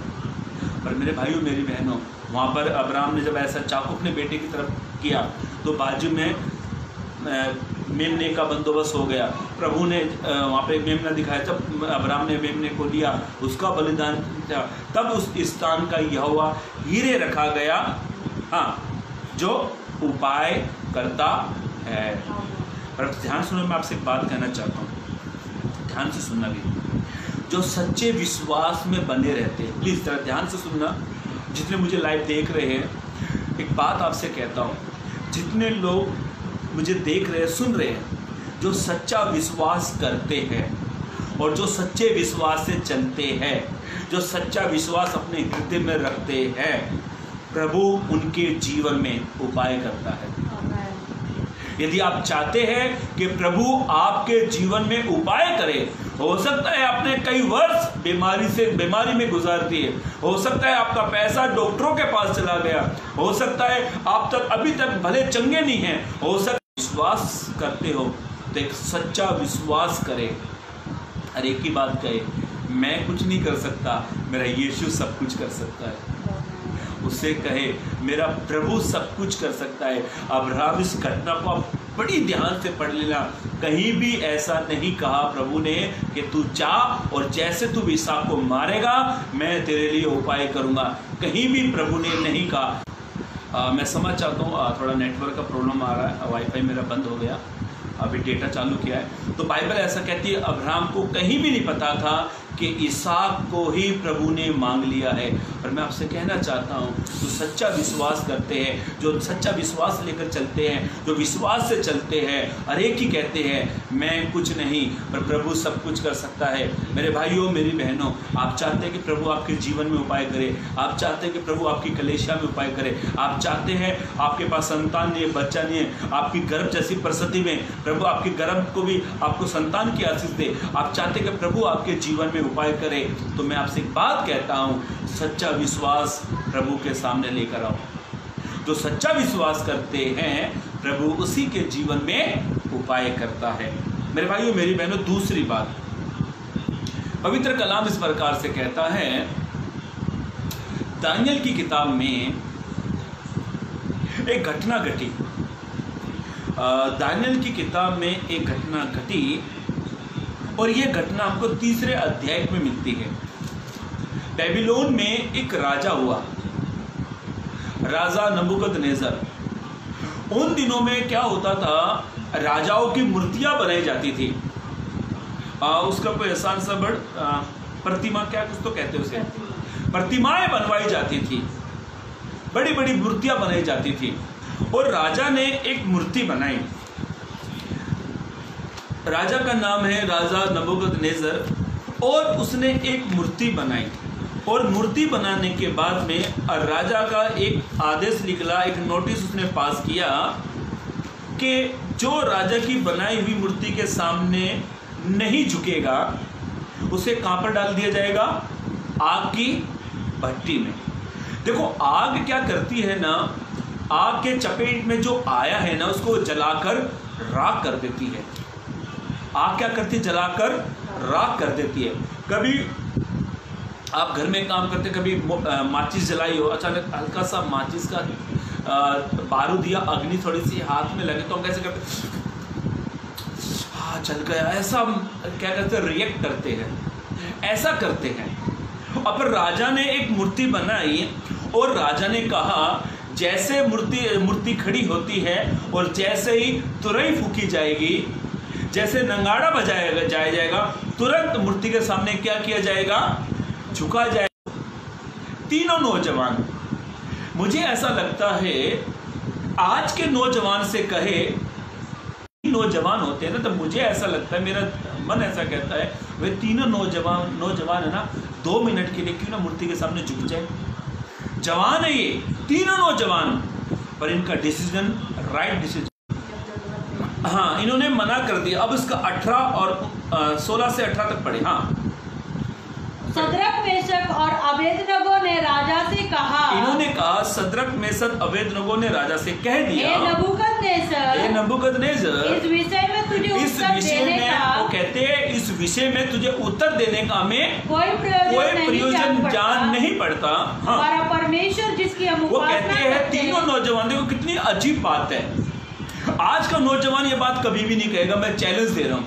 पर मेरे भाइयों मेरी बहनों, वहाँ पर अब्राहम ने जब ऐसा चाकू अपने बेटे की तरफ किया तो बाजू में मेमने का बंदोबस्त हो गया। प्रभु ने वहाँ पे मेमना दिखाया, जब अब्राहम ने मेमने को लिया उसका बलिदान था, तब उस स्थान का यहोवा हीरे रखा गया, हाँ, जो उपाय करता है। पर ध्यान सुनो, मैं आपसे एक बात कहना चाहता हूँ, ध्यान से सुनना भी। जो सच्चे विश्वास में बने रहते हैं, प्लीज़ जरा ध्यान से सुनना, जितने मुझे लाइव देख रहे हैं, एक बात आपसे कहता हूँ, जितने लोग मुझे देख रहे हैं, सुन रहे हैं, जो सच्चा विश्वास करते हैं और जो सच्चे विश्वास से चलते हैं, जो सच्चा विश्वास अपने हृदय में रखते हैं, प्रभु उनके जीवन में उपाय करता है। यदि आप चाहते हैं कि प्रभु आपके जीवन में उपाय करे, हो सकता है आपने कई वर्ष बीमारी में गुजार दिए, हो सकता है आपका पैसा डॉक्टरों के पास चला गया, हो सकता है आप तक अभी तक भले चंगे नहीं हैं, हो सकता है विश्वास करते हो तो एक सच्चा विश्वास करे, हर एक ही बात कहे, मैं कुछ नहीं कर सकता, मेरा यीशु सब कुछ कर सकता है। उससे कहे मेरा प्रभु सब कुछ कर सकता है। अब्राहम, इस घटना को आप बड़ी ध्यान से पढ़ लेना, कहीं भी ऐसा नहीं कहा प्रभु ने कि तू जा और जैसे तू इसहाक को मारेगा मैं तेरे लिए उपाय करूंगा, कहीं भी प्रभु ने नहीं कहा। मैं समझ चाहता हूँ, थोड़ा नेटवर्क का प्रॉब्लम आ रहा है, वाईफाई मेरा बंद हो गया, अभी डेटा चालू किया है। तो बाइबल ऐसा कहती है अब्राहम को कहीं भी नहीं पता था कि इसहाक को ही प्रभु ने मांग लिया है। और मैं आपसे कहना चाहता हूँ, जो सच्चा विश्वास करते हैं, जो सच्चा विश्वास लेकर चलते हैं, जो विश्वास से चलते हैं, हर एक ही कहते हैं मैं कुछ नहीं पर प्रभु सब कुछ कर सकता है। मेरे भाइयों मेरी बहनों, आप चाहते हैं कि प्रभु आपके जीवन में उपाय करे, आप चाहते हैं कि प्रभु आपकी कलेशिया में उपाय करे, आप चाहते हैं आपके पास संतान नहीं है, बच्चा नहीं है, आपकी गर्भ जैसी परिस्थिति में प्रभु आपके गर्भ को भी आपको संतान की आशीष दे, आप चाहते हैं कि प्रभु आपके जीवन में उपाय करे, तो मैं आपसे एक बात कहता हूं, सच्चा विश्वास प्रभु के सामने लेकर आओ। जो सच्चा विश्वास करते हैं प्रभु उसी के जीवन में उपाय करता है। मेरे भाइयों मेरी बहनों, दूसरी बात, पवित्र कलाम इस प्रकार से कहता है, दानियल की किताब में एक घटना घटी, दानियल की किताब में एक घटना घटी और ये घटना हमको 3 अध्याय में मिलती है। बेबीलोन में एक राजा हुआ, राजा नबूकदनेस्सर। उन दिनों में क्या होता था, राजाओं की मूर्तियां बनाई जाती थी, उसका कोई आसान सा बड़ प्रतिमा, क्या कुछ तो कहते हैं उसे, प्रतिमाएं बनवाई जाती थी, बड़ी बड़ी मूर्तियां बनाई जाती थी। और राजा ने एक मूर्ति बनाई, राजा का नाम है राजा नबूकदनेस्सर, और उसने एक मूर्ति बनाई। और मूर्ति बनाने के बाद में राजा का एक आदेश निकला, एक नोटिस उसने पास किया कि जो राजा की बनाई हुई मूर्ति के सामने नहीं झुकेगा उसे कहाँ पर डाल दिया जाएगा, आग की भट्टी में। देखो आग क्या करती है ना, आग के चपेट में जो आया है ना उसको जलाकर राख कर देती है। आग क्या करती है, जलाकर राख कर देती है। कभी आप घर में काम करते, कभी माचिस जलाई हो, अचानक हल्का सा माचिस का बारूद या अग्नि थोड़ी सी हाथ में लगे तो हम कैसे करते, हाँ जल गया, ऐसा क्या करते हैं, रिएक्ट करते हैं, ऐसा करते हैं। अब राजा ने एक मूर्ति बनाई और राजा ने कहा जैसे मूर्ति खड़ी होती है और जैसे ही तुरई फूकी जाएगी, जैसे नंगाड़ा बजाया जाएगा, तुरंत मूर्ति के सामने क्या किया जाएगा, झुका जाएगा। तीनों नौजवान, मुझे ऐसा लगता है आज के नौजवान से कहे, नौजवान होते हैं ना, तो मुझे ऐसा लगता है, मेरा मन ऐसा कहता है, वे तीनों नौजवान है ना 2 मिनट के लिए क्यों ना मूर्ति के सामने झुक जाए। जवान है ये, तीनों नौजवान, पर इनका डिसीजन राइट डिसीजन, हाँ इन्होंने मना कर दिया। अब इसका 18 और 16 से 18 तक पढ़े। हाँ, सद्रक मेशक और अबेदनगो ने राजा से कहा, इन्होंने कहा, सद्रक मेशक अबेदनगो ने राजा से कह दिया, हे नबूकदनेस्सर, इस विषय में तुझे उत्तर देने का, वो कहते हैं इस विषय में तुझे उत्तर देने का हमें कोई प्रयोजन जान नहीं पड़ता। हाँ, हमारा परमेश्वर जिसकी हम वो कहते हैं तीनों नौजवान, देखो कितनी अजीब बात है। आज का नौजवान ये बात कभी भी नहीं कहेगा, मैं चैलेंज दे रहा हूँ,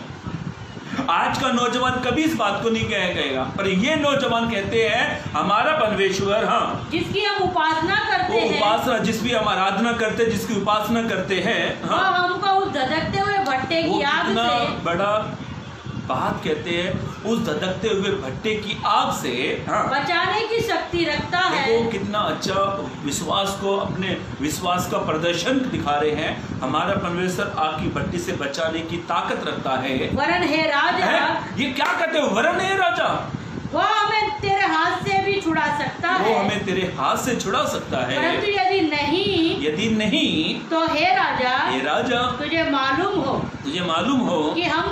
आज का नौजवान कभी इस बात को नहीं कहेगा, पर ये नौजवान कहते हैं हमारा परमेश्वर, हाँ जिसकी हम उपासना करते हैं, उपासना जिसकी हम आराधना करते हैं, जिसकी उपासना करते हैं, हाँ हमको उस धधकते हुए भट्टे की आग से, बड़ा बात कहते हैं, उस धधकते हुए भट्टे की आग से, हाँ बचाने की शक्ति रखता है। देखो कितना अच्छा विश्वास को, अपने विश्वास का प्रदर्शन दिखा रहे हैं। हमारा परमेश्वर आग की भट्टी से बचाने की ताकत रखता है। वरन हे राजा, ये क्या कहते हो, वरन हे राजा, वो हमें तेरे हाथ से भी छुड़ा सकता है, वो हमें तेरे हाथ से छुड़ा सकता है, परंतु यदि नहीं तो हे राजा तुझे मालूम हो कि हम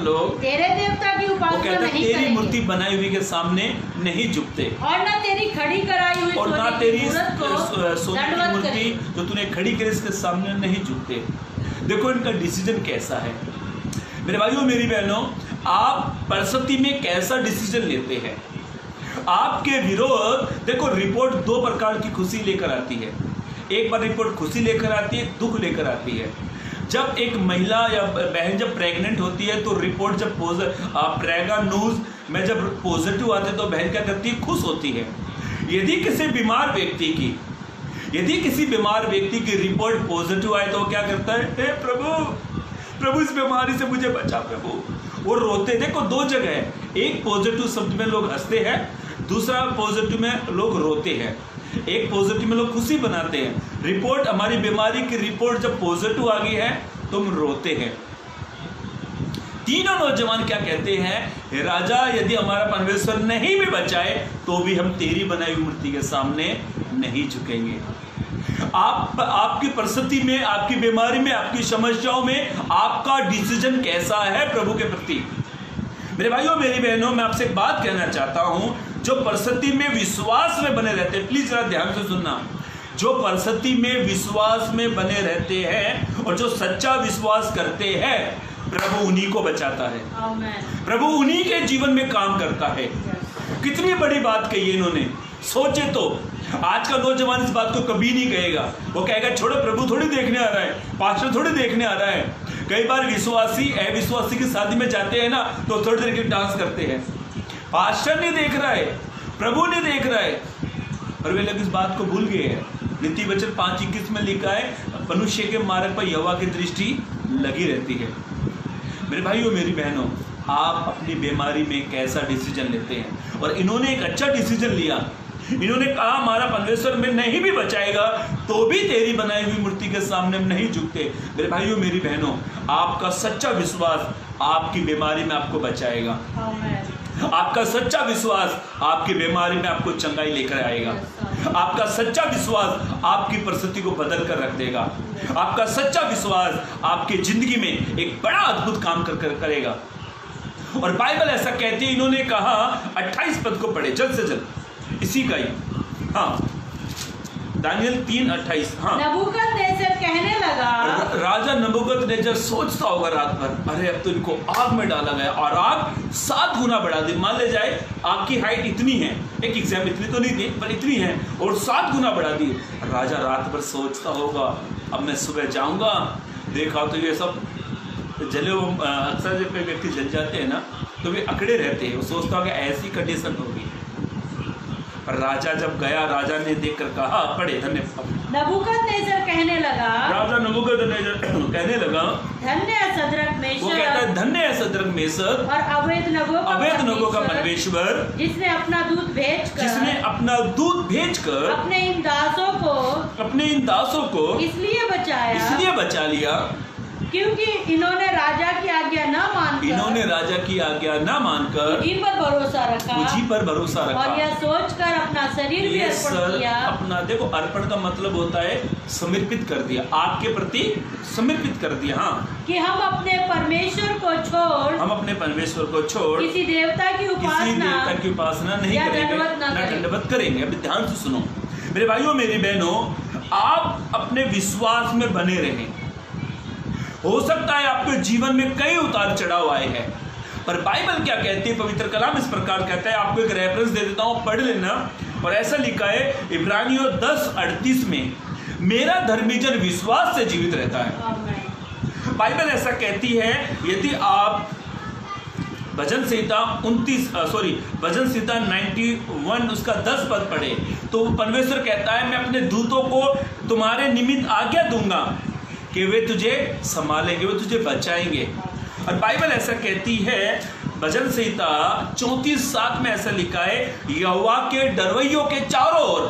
लोग तेरे देवता की उपासना नहीं तेरी करेंगे, मूर्ति बनाई हुई के सामने नहीं झुकते, और न तेरी खड़ी कराई हुई, और ना तेरी सोने की मूर्ति जो तूने खड़ी करी इसके सामने नहीं झुकते। देखो इनका डिसीजन कैसा है मेरे भाइयों मेरी बहनों, आप परिस्थिति में कैसा डिसीजन लेते हैं। आपके विरोध, देखो रिपोर्ट दो प्रकार की खुशी लेकर आती है। एक बार रिपोर्ट खुशी लेकर आती है, दुख लेकर आती है। जब एक महिला या बहन जब प्रेग्नेंट होती है तो रिपोर्ट जब प्रेगा न्यूज में जब पॉजिटिव आते तो बहन क्या करती है, खुश होती है। यदि किसी बीमार व्यक्ति की रिपोर्ट पॉजिटिव आए तो वो क्या करता है, हे प्रभु इस बीमारी से मुझे बचा प्रभु, वो रोते। देखो दो जगह है, एक पॉजिटिव शब्द में लोग हंसते हैं, दूसरा पॉजिटिव में लोग रोते हैं। एक पॉजिटिव में लोग खुशी बनाते हैं। रिपोर्ट, हमारी बीमारी की रिपोर्ट जब पॉजिटिव आ गई है तो हम रोते हैं। तीनों नौजवान क्या कहते हैं, हे राजा यदि हमारा परमेश्वर नहीं भी बचाए तो भी हम तेरी बनाई हुई मूर्ति के सामने नहीं झुकेंगे। आपकी परिस्थिति में, आपकी बीमारी में, आपकी समस्याओं में आपका डिसीजन कैसा है प्रभु के प्रति। मेरे भाइयों मेरी बहनों, मैं आपसे एक बात कहना चाहता हूं, जो परिस्थिति में विश्वास में बने रहते हैं, प्लीज जरा ध्यान से सुनना, जो परिस्थिति में विश्वास में बने रहते हैं और जो सच्चा विश्वास करते हैं, प्रभु उन्हीं को बचाता है, प्रभु उन्हीं के जीवन में काम करता है। कितनी बड़ी बात कही है इन्होंने, सोचे तो। आज का नौजवान इस बात को कभी नहीं कहेगा, वो कहेगा छोड़ो प्रभु थोड़ी देखने आ रहा है, पास्टर थोड़ी देखने आ रहा है। कई बार विश्वासी अविश्वासी की शादी में जाते हैं ना तो थोड़ी देर के डांस करते हैं, पास्टर नहीं देख रहा है, प्रभु नहीं देख रहा है, और वे लोग इस बात को भूल गए हैं। नीति वचन 5:21 में लिखा है, मनुष्य के मार्ग पर यहोवा की दृष्टि लगी रहती है। मेरे भाइयों मेरी बहनों, आप अपनी बीमारी में कैसा डिसीजन लेते हैं। और इन्होंने एक अच्छा डिसीजन लिया, इन्होंने कहा हमारा परमेश्वर में नहीं भी बचाएगा तो भी तेरी बनाई हुई मूर्ति के सामने हम नहीं झुकते। मेरे भाइयों मेरी बहनों, आपका सच्चा विश्वास आपकी बीमारी में आपको बचाएगा। आपका सच्चा विश्वास आपकी बीमारी में आपको चंगाई लेकर आएगा। आपका सच्चा विश्वास आपकी परिस्थिति को बदल कर रख देगा। आपका सच्चा विश्वास आपकी जिंदगी में एक बड़ा अद्भुत काम करेगा। और बाइबल ऐसा कहती है, इन्होंने कहा 28 पद को पढ़े जल्द से जल्द, इसी का ही, हाँ दानियल 3:28। हाँ, नबूकदनेस्सर कहने लगा, राजा नबूकदनेस्सर सोचता होगा रात भर, अरे अब तो इनको आग में डाला गया और आग 7 गुना बढ़ा दी। मान ले जाए आग की हाइट इतनी है, एक एग्जाम इतनी तो नहीं थी पर इतनी है, और 7 गुना बढ़ा दी। राजा रात भर सोचता होगा, अब मैं सुबह जाऊंगा, देखा तो ये सब जले, अक्सर जब व्यक्ति जल जाते हैं ना तो वे अकड़े रहते हैं, वो सोचता होगा ऐसी कंडीशन होगी। पर राजा जब गया, राजा ने देखकर कहा, पढ़े धन्यवाद। नबूकदनेस्सर कहने लगा, राजा नबूकदनेस्सर कहने लगा, धन्य है सद्रक मेशक, वो कहता है धन्य है सद्रक मेशक और अबेदनगो का परमेश्वर, जिसने अपना दूत भेजकर अपने इन दासों को इसलिए बचा लिया क्योंकि इन्होंने राजा की आज्ञा न मानकर मुझी पर भरोसा रखा, और यह सोचकर अपना शरीर भी अर्पण किया। अपना देखो, अर्पण का मतलब होता है समर्पित कर दिया, आपके प्रति समर्पित कर दिया। हाँ, कि हम अपने परमेश्वर को छोड़ किसी देवता की उपासना नहीं करेंगे, ना दंडवत करेंगे। अभी ध्यान से सुनो मेरे भाइयों मेरी बहनों, आप अपने विश्वास में बने रहें। हो सकता है आपके जीवन में कई उतार चढ़ाव आए हैं, पर बाइबल क्या कहती है, पवित्र कलाम इस प्रकार कहता है। आपको एक रेफरेंस दे देता हूं, पढ़ लेना। और ऐसा लिखा है इब्रानियों 10:38 में, मेरा धर्मी जन विश्वास से जीवित रहता है। बाइबल ऐसा कहती है। यदि आप भजन संहिता 91 उसका 10 पद पढ़े तो परमेश्वर कहता है, मैं अपने दूतों को तुम्हारे निमित्त आज्ञा दूंगा कि वे तुझे संभालेंगे, वे तुझे बचाएंगे। और बाइबल ऐसा कहती है, भजन संहिता 34:7 में ऐसा लिखा है, यहोवा के डरवैयों के चारों ओर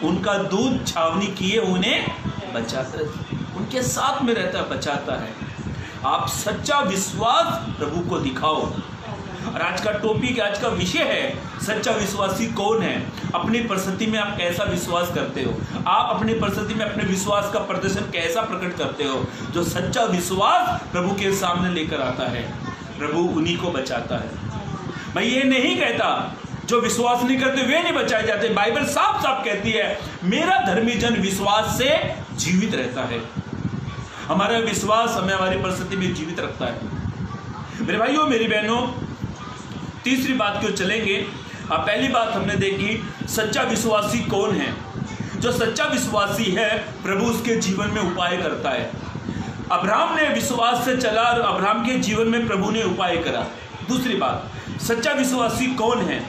उनका दूत छावनी किए उन्हें बचाता है, उनके साथ में रहता है, बचाता है। आप सच्चा विश्वास प्रभु को दिखाओ। और आज का टॉपिक, आज का विषय है सच्चा विश्वासी कौन है। अपनी परिस्थिति में आप कैसा विश्वास करते हो, आप अपनी परिस्थिति में अपने विश्वास का प्रदर्शन कैसा प्रकट करते हो। जो सच्चा विश्वास प्रभु के सामने लेकर आता है, प्रभु उन्हीं को बचाता है। मैं ये नहीं कहता जो विश्वास नहीं करते वे नहीं बचाए जाते। बाइबल साफ साफ कहती है, मेरा धर्मी जन विश्वास से जीवित रहता है। हमारा विश्वास हमें हमारी परिस्थिति में जीवित रखता है। मेरे भाइयों मेरी बहनों, तीसरी बात क्यों चलेंगे। पहली बात हमने देखी, सच्चा विश्वासी कौन है। जो सच्चा विश्वासी है, प्रभु उसके जीवन में उपाय करता है। अब्राहम ने विश्वास से चला और अब्राहम के जीवन में प्रभु ने उपाय करा। दूसरी बात, सच्चा विश्वासी कौन है।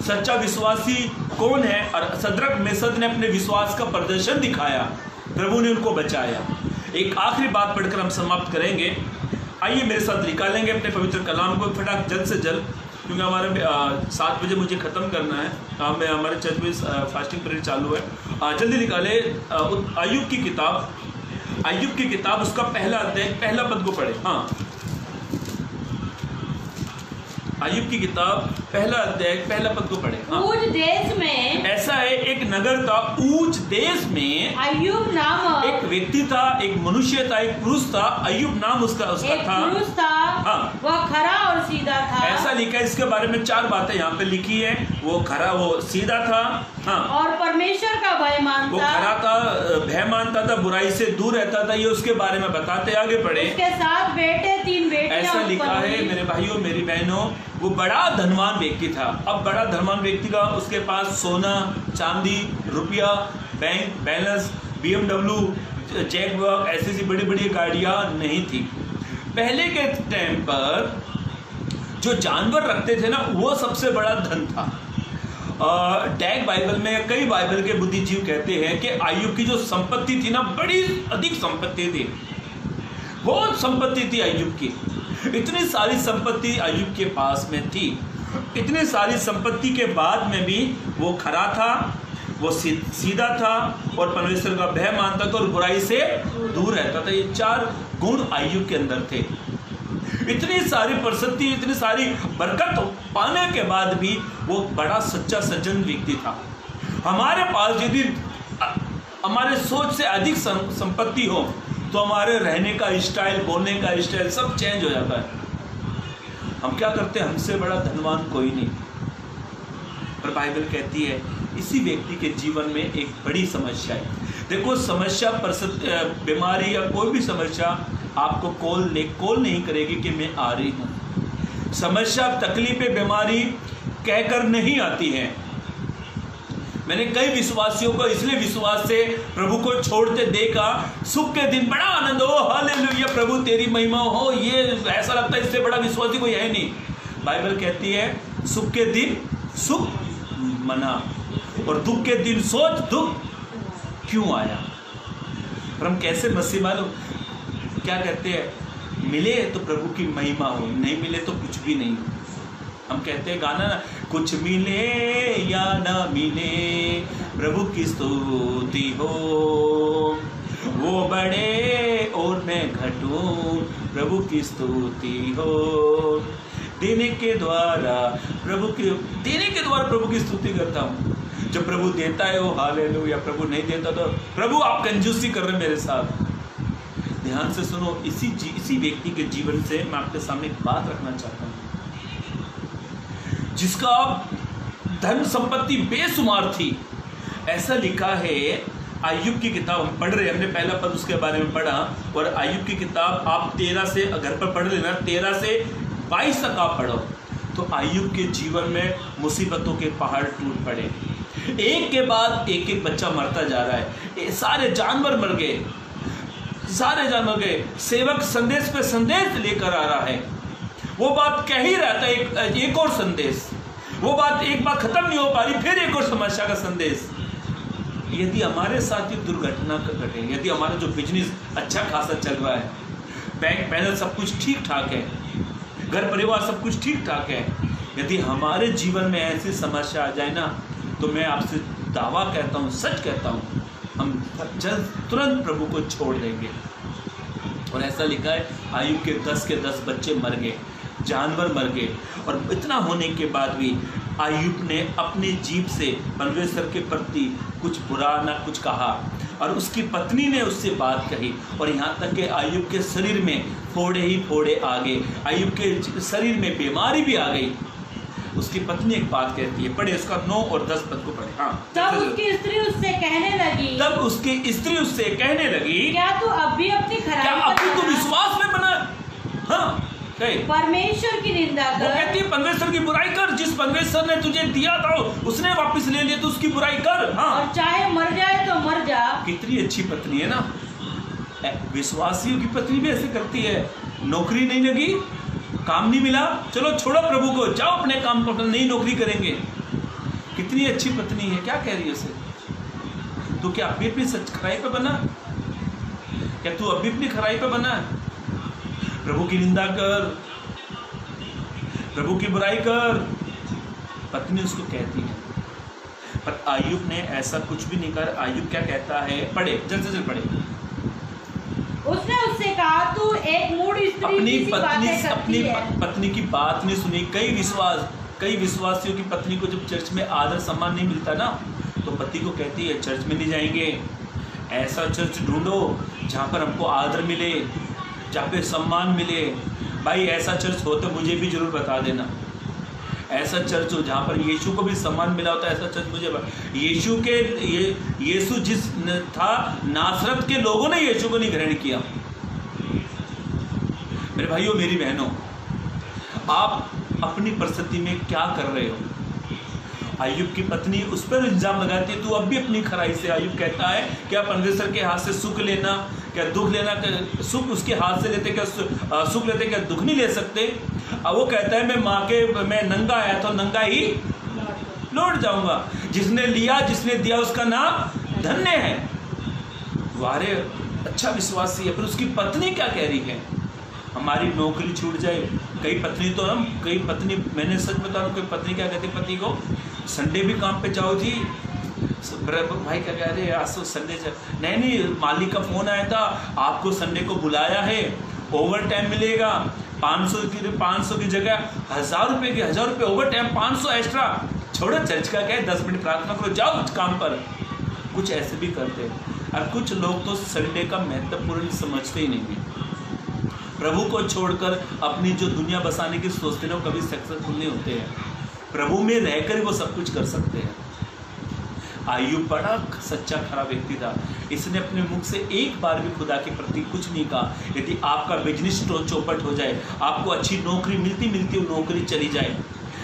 सच्चा विश्वासी कौन है। और सद्रक मेसद ने अपने विश्वास का प्रदर्शन दिखाया, प्रभु ने उनको बचाया। एक आखिरी बात पढ़कर हम समाप्त करेंगे। आइए मेरे साथ निकालेंगे अपने पवित्र कलाम को फटाक जल्द से जल्द, क्योंकि हमारे 7 बजे मुझे ख़त्म करना है। हमारे चर्च में फास्टिंग पीरियड चालू है। जल्दी निकाले अय्यूब की किताब उसका पहला अध्याय पहला पद को पढ़े। हाँ, अय्यूब की किताब पहला अध्याय पहला पद को पढ़े। हाँ। ऊज देश में ऐसा है, एक नगर था, ऊज देश में अय्यूब नाम एक व्यक्ति था, एक मनुष्य था, एक पुरुष था। अय्यूब नाम उसका एक था। पुरुष था। हाँ। वह खरा और सीधा था। ऐसा लिखा है, इसके बारे में 4 बातें यहाँ पे लिखी है। वो खरा, वो सीधा था। हाँ। और परमेश्वर का भय मानता। वो खरा था, भय मानता था, बुराई से दूर रहता था। ये उसके बारे में बताते आगे पढ़े। उसके 7 बेटे 3 बेटियां। ऐसा लिखा है मेरे भाइयों मेरी बहनों, वो बड़ा धनवान व्यक्ति था। अब बड़ा धनवान व्यक्ति का उसके पास सोना चांदी रुपया, बैंक बैलेंस, BMW, जैगवार, ऐसी बड़ी बड़ी गाड़ियां नहीं थी। पहले के टाइम पर जो जानवर रखते थे ना, वो सबसे बड़ा धन था। डैग बाइबल में, कई बाइबल के बुद्धिजीव कहते हैं कि अय्यूब की जो संपत्ति थी ना, बड़ी अधिक संपत्ति थी, बहुत संपत्ति थी अय्यूब की। इतनी सारी संपत्ति अय्यूब के पास में थी। इतनी सारी संपत्ति के बाद में भी वो खरा था, वो सीधा था और परमेश्वर का भय मानता था और बुराई से दूर रहता था। ये 4 गुण अय्यूब के अंदर थे। इतनी सारी प्रसिद्धि, इतनी सारी बरकत पाने के बाद भी वो बड़ा सच्चा सज्जन व्यक्ति था। हमारे पास यदि हमारे सोच से अधिक संपत्ति हो तो हमारे रहने का स्टाइल, बोलने का स्टाइल सब चेंज हो जाता है। हम क्या करते हैं, हमसे बड़ा धनवान कोई नहीं। पर बाइबल कहती है इसी व्यक्ति के जीवन में एक बड़ी समस्या है। देखो, समस्या, बीमारी या कोई भी समस्या आपको कॉल नहीं करेगी कि मैं आ रही हूँ। समस्या, तकलीफें, बीमारी कहकर नहीं आती है। मैंने कई विश्वासियों को इसलिए विश्वास से प्रभु को छोड़ते देखा। सुख के दिन बड़ा आनंद हो, हालेलुया, प्रभु तेरी महिमा हो, ये ऐसा लगता है इससे बड़ा विश्वासी कोई है नहीं। बाइबल कहती है सुख के दिन सुख मना और दुख के दिन सोच दुख क्यों आया। पर हम कैसे मसीह मालूम क्या कहते हैं, मिले तो प्रभु की महिमा हो, नहीं मिले तो कुछ भी नहीं। हम कहते हैं गाना ना, कुछ मिले या ना मिले प्रभु की स्तुति हो, वो बड़े और मैं घटूं प्रभु की स्तुति हो। देने के द्वारा प्रभु की स्तुति करता हूँ। जब प्रभु देता है वो हालेलुया, प्रभु नहीं देता तो प्रभु आप कंजूसी कर रहे हैं मेरे साथ। ध्यान से सुनो, इसी व्यक्ति के जीवन से मैं आपके सामने एक बात रखना चाहता हूँ, जिसका धन संपत्ति बेशुमार थी। ऐसा लिखा है अय्यूब की किताब, हम पढ़ रहे हैं, हमने पहला पद उसके बारे में पढ़ा, और अय्यूब की किताब आप 13 से घर पर पढ़ लेना, 13 से 22 तक आप पढ़ो, तो अय्यूब के जीवन में मुसीबतों के पहाड़ टूट पड़े, एक के बाद एक बच्चा मरता जा रहा है, सारे जानवर मर गए, सारे जानवर गए, सेवक संदेश पे संदेश लेकर आ रहा है, वो बात कह ही रहा था, एक और संदेश, वो बात एक बार खत्म नहीं हो पा रही, फिर एक और समस्या का संदेश। यदि हमारे साथ ही दुर्घटना घटे, यदि हमारा जो बिजनेस अच्छा खासा चल रहा है, बैंक बैलेंस सब कुछ ठीक ठाक है, घर परिवार सब कुछ ठीक ठाक है, यदि हमारे जीवन में ऐसी समस्या आ जाए ना, तो मैं आपसे दावा कहता हूँ, सच कहता हूँ, हम जल्द तुरंत प्रभु को छोड़ देंगे। और ऐसा लिखा है अय्यूब के 10 के 10 बच्चे मर गए, जानवर मर गए, और इतना होने के बाद भी अय्यूब ने अपनी जीभ से परमेश्वर के प्रति कुछ बुरा ना कुछ कहा, और उसकी पत्नी ने उससे बात कही, और यहाँ तक कि अय्यूब के शरीर में फोड़े ही फोड़े आ गए, अय्यूब के शरीर में बीमारी भी आ गई। उसकी पत्नी एक बात कहती है, पढ़े इसका 9 और 10 पद को पढ़े। हाँ, तब उसकी स्त्री उससे कहने लगी, क्या तू अब भी अपनी खराई पर विश्वास में बना? हाँ, परमेश्वर की निंदा कर। वो कहती है परमेश्वर की बुराई कर, जिस परमेश्वर ने तुझे दिया था उसने वापस ले लिया, तो उसकी बुराई कर। हाँ, और चाहे मर जाए तो मर जा। कितनी अच्छी पत्नी है ना, विश्वासियों की पत्नी भी ऐसे करती है। नौकरी नहीं लगी, काम नहीं मिला, चलो छोड़ो प्रभु को, जाओ अपने काम पर, नई नौकरी करेंगे। कितनी अच्छी पत्नी है। क्या कह रही है उसे? तो क्या अभी अपनी सच खराई पे बना? क्या तू अभी अपनी खराई पे बना? प्रभु की निंदा कर, प्रभु की बुराई कर, पत्नी उसको कहती है। पर अय्यूब ने ऐसा कुछ भी नहीं कर। अय्यूब क्या कहता है? पढ़े, जल्द से जल्द पढ़े। उसने उससे कहा, तू एक मूढ़ स्त्री अपनी पत्नी की बात नहीं सुनी। कई विश्वासियों की पत्नी को जब चर्च में आदर सम्मान नहीं मिलता ना, तो पति को कहती है चर्च में नहीं जाएंगे, ऐसा चर्च ढूंढो जहाँ पर हमको आदर मिले, जहाँ पे सम्मान मिले। भाई ऐसा चर्च हो तो मुझे भी जरूर बता देना। ऐसा चर्च हो जहाँ पर यीशु को भी सम्मान मिला होता है, ऐसा चर्च मुझे यीशु जिस था, नासरत के लोगों ने यीशु को नहीं ग्रहण किया। मेरे भाइयों, मेरी बहनों, आप अपनी परिस्थिति में क्या कर रहे हो? अय्यूब की पत्नी उस पर इल्जाम लगाती है, तू अब भी अपनी खराई से। अय्यूब कहता है, क्या परमेश्वर के हाथ से सुख लेना, क्या दुख लेना? सुख उसके हाथ से लेते, क्या सुख लेते, क्या दुख नहीं ले सकते? अब वो कहता है, मैं नंगा आया तो नंगा ही लौट जाऊंगा। जिसने लिया, जिसने दिया, उसका नाम धन्य है। वारे अच्छा विश्वासी है। पर उसकी पत्नी क्या कह रही है? हमारी नौकरी छूट जाए। कई पत्नी मैंने सच बता दूं, कोई पत्नी क्या कहती पति को, संडे भी काम पे जाओ जी। भाई क्या कह रहे हैं, आज तो संडे नहीं, मालिक का फोन आया था, आपको संडे को बुलाया है, ओवर टाइम मिलेगा, 500 की जगह 1000 रुपये ओवर टाइम, 500 एक्स्ट्रा। छोड़ो चर्च का क्या है, 10 मिनट प्रार्थना करो, जाओ काम पर। कुछ ऐसे भी करते हैं। और कुछ लोग तो संडे का महत्वपूर्ण समझते ही नहीं है। प्रभु को छोड़कर अपनी जो दुनिया बसाने की सोचते हैं, वो कभी सक्सेसफुल नहीं होते हैं। प्रभु में रहकर वो सब कुछ कर सकते हैं। अय्यूब बड़ा सच्चा खरा व्यक्ति था। इसने अपने मुख से एक बार भी खुदा के प्रति कुछ नहीं कहा। यदि आपका बिजनेस चौपट हो जाए, आपको अच्छी नौकरी मिलती वो नौकरी चली जाए,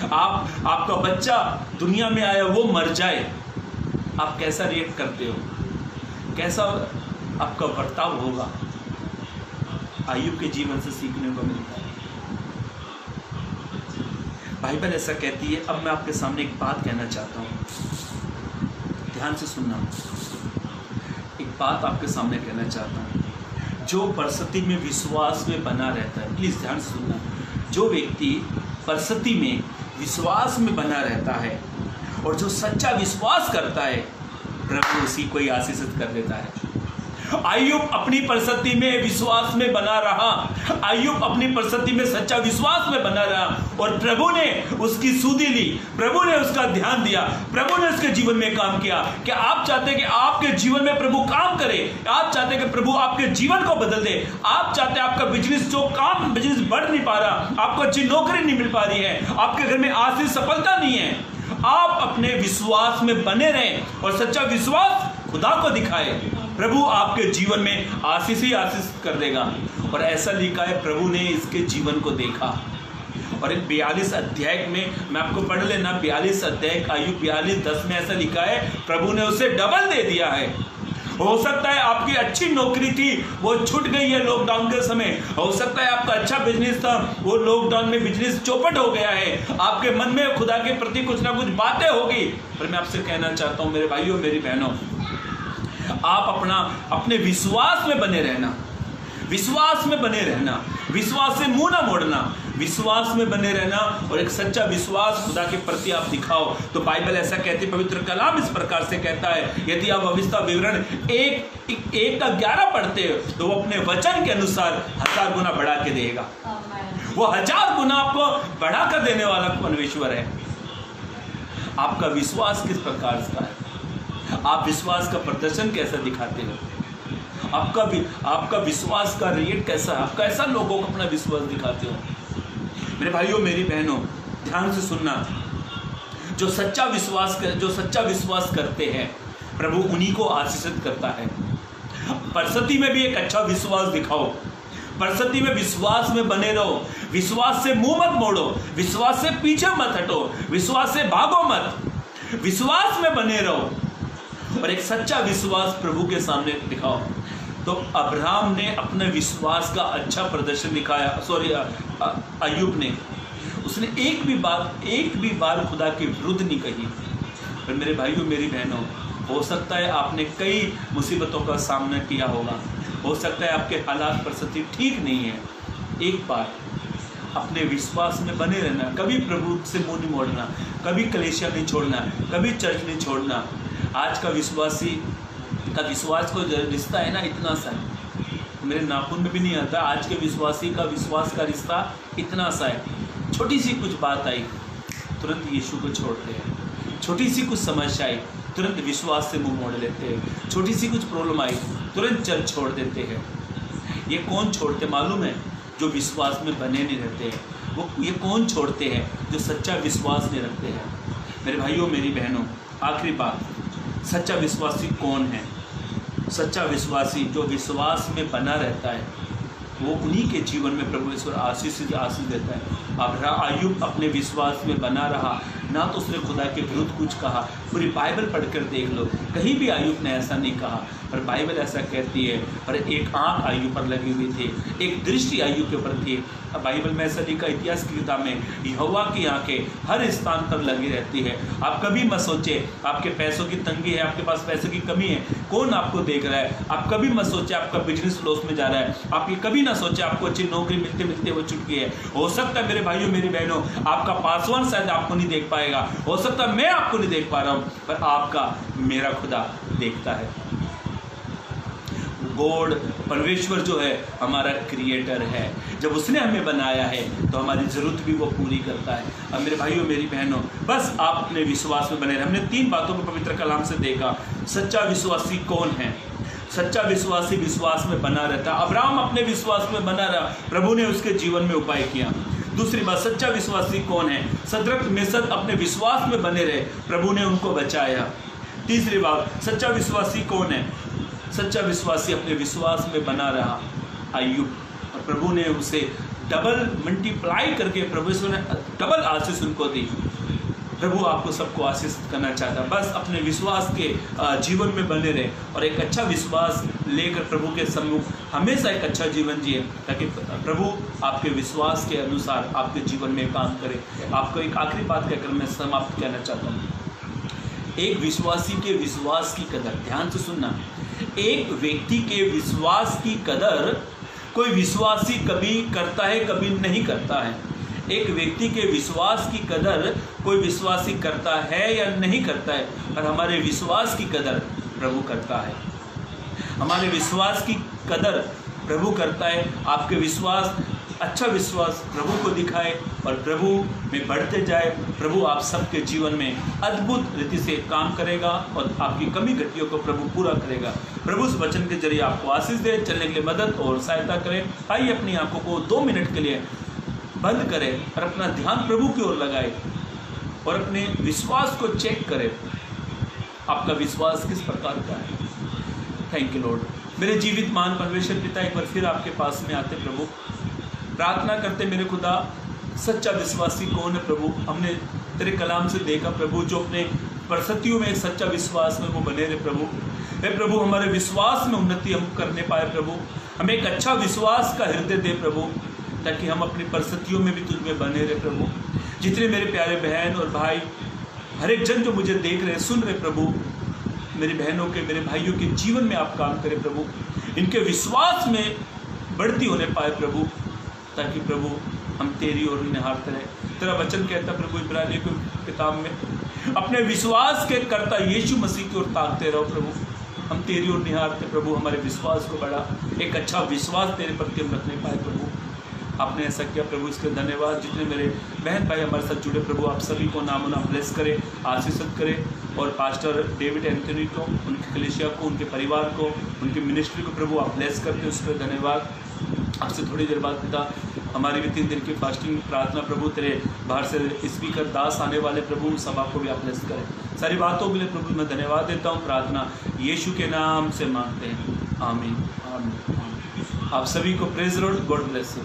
आपका बच्चा दुनिया में आया वो मर जाए, आप कैसा रिएक्ट करते हो? कैसा आपका बर्ताव होगा? अय्यूब के जीवन से सीखने को मिलता है। बाइबल ऐसा कहती है। अब मैं आपके सामने एक बात कहना चाहता हूँ, ध्यान से सुनना। एक बात आपके सामने कहना चाहता हूँ। जो परिस्थिति में विश्वास में बना रहता है, प्लीज़ ध्यान से सुनना। जो व्यक्ति परिस्थिति में विश्वास में बना रहता है और जो सच्चा विश्वास करता है, प्रभु उसी को आशीषित कर देता है। अय्यूब अपनी परिस्थिति में विश्वास में बना रहा, अय्यूब अपनी परिस्थिति में सच्चा विश्वास में बना रहा, और प्रभु ने उसकी सुधि ली, प्रभु ने उसका ध्यान दिया, प्रभु ने उसके जीवन में काम किया। क्या आप चाहते हैं कि आपके जीवन में प्रभु काम करे? आप चाहते हैं कि प्रभु आपके जीवन को बदल दे? आप चाहते हैं आपका बिजनेस बिजनेस बढ़ नहीं पा रहा, आपको अच्छी नौकरी नहीं मिल पा रही है, आपके घर में आशीष सफलता नहीं है, आप अपने विश्वास में बने रहें और सच्चा विश्वास खुदा को दिखाए, प्रभु आपके जीवन में आशीष ही आशीष कर देगा। और ऐसा लिखा है, प्रभु ने इसके जीवन को देखा। और एक 42 अध्याय में मैं आपको पढ़ लेना, 42 अध्याय अय्यूब 42:10 में ऐसा लिखा है, प्रभु ने उसे डबल दे दिया है। हो सकता है आपकी अच्छी नौकरी थी वो छूट गई है लॉकडाउन के समय, हो सकता है आपका अच्छा बिजनेस था वो लॉकडाउन में बिजनेस चौपट हो गया है, आपके मन में खुदा के प्रति कुछ ना कुछ बातें होगी। पर मैं आपसे कहना चाहता हूं मेरे भाइयों मेरी बहनों, आप अपने विश्वास में बने रहना, विश्वास में बने रहना, विश्वास से मुंह ना मोड़ना, विश्वास में बने रहना, और एक सच्चा विश्वास खुदा के प्रति आप दिखाओ। तो बाइबल ऐसा कहती है, पवित्र कलाम इस प्रकार से कहता है, यदि आप भविष्य विवरण 1:11 पढ़ते हो तो वो अपने वचन के अनुसार 1000 गुना बढ़ा के देगा। वो 1000 गुना आपको बढ़ा कर देने वाला परमेश्वर है। आपका विश्वास किस प्रकार का है? आप विश्वास का प्रदर्शन कैसा दिखाते हो? आपका विश्वास का रेट कैसा है? आप कैसा लोगों को अपना विश्वास दिखाते हो? मेरे भाइयों मेरी बहनों, ध्यान से सुनना, जो सच्चा विश्वास करते हैं प्रभु उन्हीं को आशीषित करता है। परिस्थिति में भी एक अच्छा विश्वास दिखाओ, परिस्थिति में विश्वास में बने रहो, विश्वास से मुंह मत मोड़ो, विश्वास से पीछे मत हटो, विश्वास से भागो मत, विश्वास में बने रहो और एक सच्चा विश्वास प्रभु के सामने दिखाओ। तो अब्राहम ने अपने विश्वास का अच्छा प्रदर्शन दिखाया, अय्यूब ने, उसने एक भी बार खुदा के विरुद्ध नहीं कही। पर मेरे भाइयों मेरी बहनों, हो सकता है आपने कई मुसीबतों का सामना किया होगा, हो सकता है आपके हालात परिस्थिति ठीक नहीं है। एक बार अपने विश्वास में बने रहना, कभी प्रभु से मुंह नहीं मोड़ना, कभी कलीसिया नहीं छोड़ना, कभी चर्च नहीं छोड़ना। आज का विश्वास को रिश्ता है ना, इतना सा है, मेरे नाखून में भी नहीं आता। आज के विश्वासी का विश्वास का रिश्ता इतना सा है, छोटी सी कुछ बात आई तुरंत यीशु को छोड़ते हैं, छोटी सी कुछ समस्या आई तुरंत विश्वास से मुंह मोड़ लेते हैं, छोटी सी कुछ प्रॉब्लम आई तुरंत चर्च छोड़ देते हैं। ये कौन छोड़ते मालूम है? जो विश्वास में बने नहीं रहते हैं। वो ये कौन छोड़ते हैं? जो सच्चा विश्वास नहीं रखते हैं। मेरे भाइयों मेरी बहनों, आखिरी बात, सच्चा विश्वासी कौन है? सच्चा विश्वासी जो विश्वास में बना रहता है वो उन्हीं के जीवन में प्रभु ईश्वर आशीष देता है। अय्यूब अपने विश्वास में बना रहा, ना तो उसने खुदा के विरुद्ध कुछ कहा। पूरी बाइबल पढ़कर देख लो, कहीं भी अय्यूब ने ऐसा नहीं कहा, पर बाइबल ऐसा कहती है। पर एक आंख अय्यूब पर लगी हुई थी, एक दृष्टि अय्यूब के ऊपर थी। बाइबल में ऐसा लिखा, इतिहास की किताब में, यहोवा की आंखें हर स्थान पर लगी रहती है। आप कभी मत सोचे आपके पैसों की तंगी है, आपके पास पैसों की कमी है, कौन आपको देख रहा है। आप कभी मत सोचे आपका बिजनेस लॉस में जा रहा है। आप ये कभी ना सोचे आपको अच्छी नौकरी मिलते मिलते वो छूट गई है। हो सकता है मेरे भाइयों मेरी बहनों, आपका पासवान शायद आपको नहीं देख पाएगा, हो सकता है मैं आपको नहीं देख पा रहा हूँ, पर आपका मेरा खुदा देखता है। गॉड परमेश्वर जो है हमारा क्रिएटर है, जब उसने हमें बनाया है तो हमारी ज़रूरत भी वो पूरी करता है। अब मेरे भाइयों मेरी बहनों, बस आप अपने विश्वास में बने रहे। हमने 3 बातों को पवित्र कलाम से देखा। सच्चा विश्वासी कौन है? सच्चा विश्वासी विश्वास में बना रहता। अब्राहम अपने विश्वास में बना रहा, प्रभु ने उसके जीवन में उपाय किया। दूसरी बात, सच्चा विश्वासी कौन है? सद्रक मेशक अपने विश्वास में बने रहे, प्रभु ने उनको बचाया। तीसरी बात, सच्चा विश्वासी कौन है? सच्चा विश्वासी अपने विश्वास में बना रहा, अय्यूब, और प्रभु ने उसे डबल मल्टीप्लाई करके प्रभु ने डबल आशीष उनको दी। प्रभु आपको सबको आशीष करना चाहता है। बस अपने विश्वास के जीवन में बने रहे और एक अच्छा विश्वास लेकर प्रभु के सम्मुख हमेशा एक अच्छा जीवन जिए, ताकि प्रभु आपके विश्वास के अनुसार आपके जीवन में काम करे। आपको एक आखिरी बात कहकर मैं समाप्त करना चाहता हूँ। एक विश्वासी के विश्वास की कदर, ध्यान से सुनना, एक व्यक्ति के विश्वास की कदर कोई विश्वासी कभी करता है कभी नहीं करता है। एक व्यक्ति के विश्वास की कदर कोई विश्वासी करता है या नहीं करता है, पर हमारे विश्वास की कदर प्रभु करता है। हमारे विश्वास की कदर प्रभु करता है। आपके विश्वास, अच्छा विश्वास प्रभु को दिखाए और प्रभु में बढ़ते जाए। प्रभु आप सबके जीवन में अद्भुत रीति से काम करेगा और आपकी कमी घटियों को प्रभु पूरा करेगा। प्रभु उस वचन के जरिए आपको आशीष दे, चलने के लिए मदद और सहायता करें। आइए अपनी आंखों को 2 मिनट के लिए बंद करें और अपना ध्यान प्रभु की ओर लगाए और अपने विश्वास को चेक करें। आपका विश्वास किस प्रकार का है? Thank you Lord. मेरे जीवित मान परमेश्वर पिता, एक बार फिर आपके पास में आते प्रभु, प्रार्थना करते मेरे खुदा, सच्चा विश्वासी कौन है प्रभु? हमने तेरे कलाम से देखा प्रभु, जो अपने परिस्थितियों में सच्चा विश्वास में वो बने रहे प्रभु। हे प्रभु, हमारे विश्वास में उन्नति हम करने पाए प्रभु। हमें एक अच्छा विश्वास का हृदय दे प्रभु, ताकि हम अपनी परिस्थितियों में भी तुझ में बने रहे प्रभु। जितने मेरे प्यारे बहन और भाई, हर एक जन जो मुझे देख रहे सुन रहे प्रभु, मेरी बहनों के, मेरे भाइयों के जीवन में आप काम करें प्रभु, इनके विश्वास में बढ़ती होने पाए प्रभु, ताकि प्रभु हम तेरी ओर निहारते रहे। तेरा वचन कहता प्रभु इब्रानियों की किताब में, अपने विश्वास के कर्ता यीशु मसीह की ओर ताकते रहो प्रभु। हम तेरी ओर निहारते प्रभु, हमारे विश्वास को बढ़ा, एक अच्छा विश्वास तेरे प्रति हम रखने पाए प्रभु। आपने ऐसा किया प्रभु, इसके धन्यवाद। जितने मेरे बहन भाई हमारे साथ जुड़े प्रभु, आप सभी को नाम नाम ब्लेस करे, आशीषित करे। और पास्टर डेविड एंथनी को, उनकी कलीसिया को, उनके परिवार को, उनकी मिनिस्ट्री को प्रभु आप ब्लेस करते हैं, उसके धन्यवाद। आपसे थोड़ी देर बाद पिता, हमारी भी 3 दिन की फास्टिंग प्रार्थना प्रभु, तेरे बाहर से स्पीकर दास आने वाले प्रभु, सभा को भी आप ब्लेस करें। सारी बातों के लिए प्रभु मैं धन्यवाद देता हूँ। प्रार्थना यीशु के नाम से मांगते हैं, आमीन आमीन। आप सभी को praise Lord, God bless you.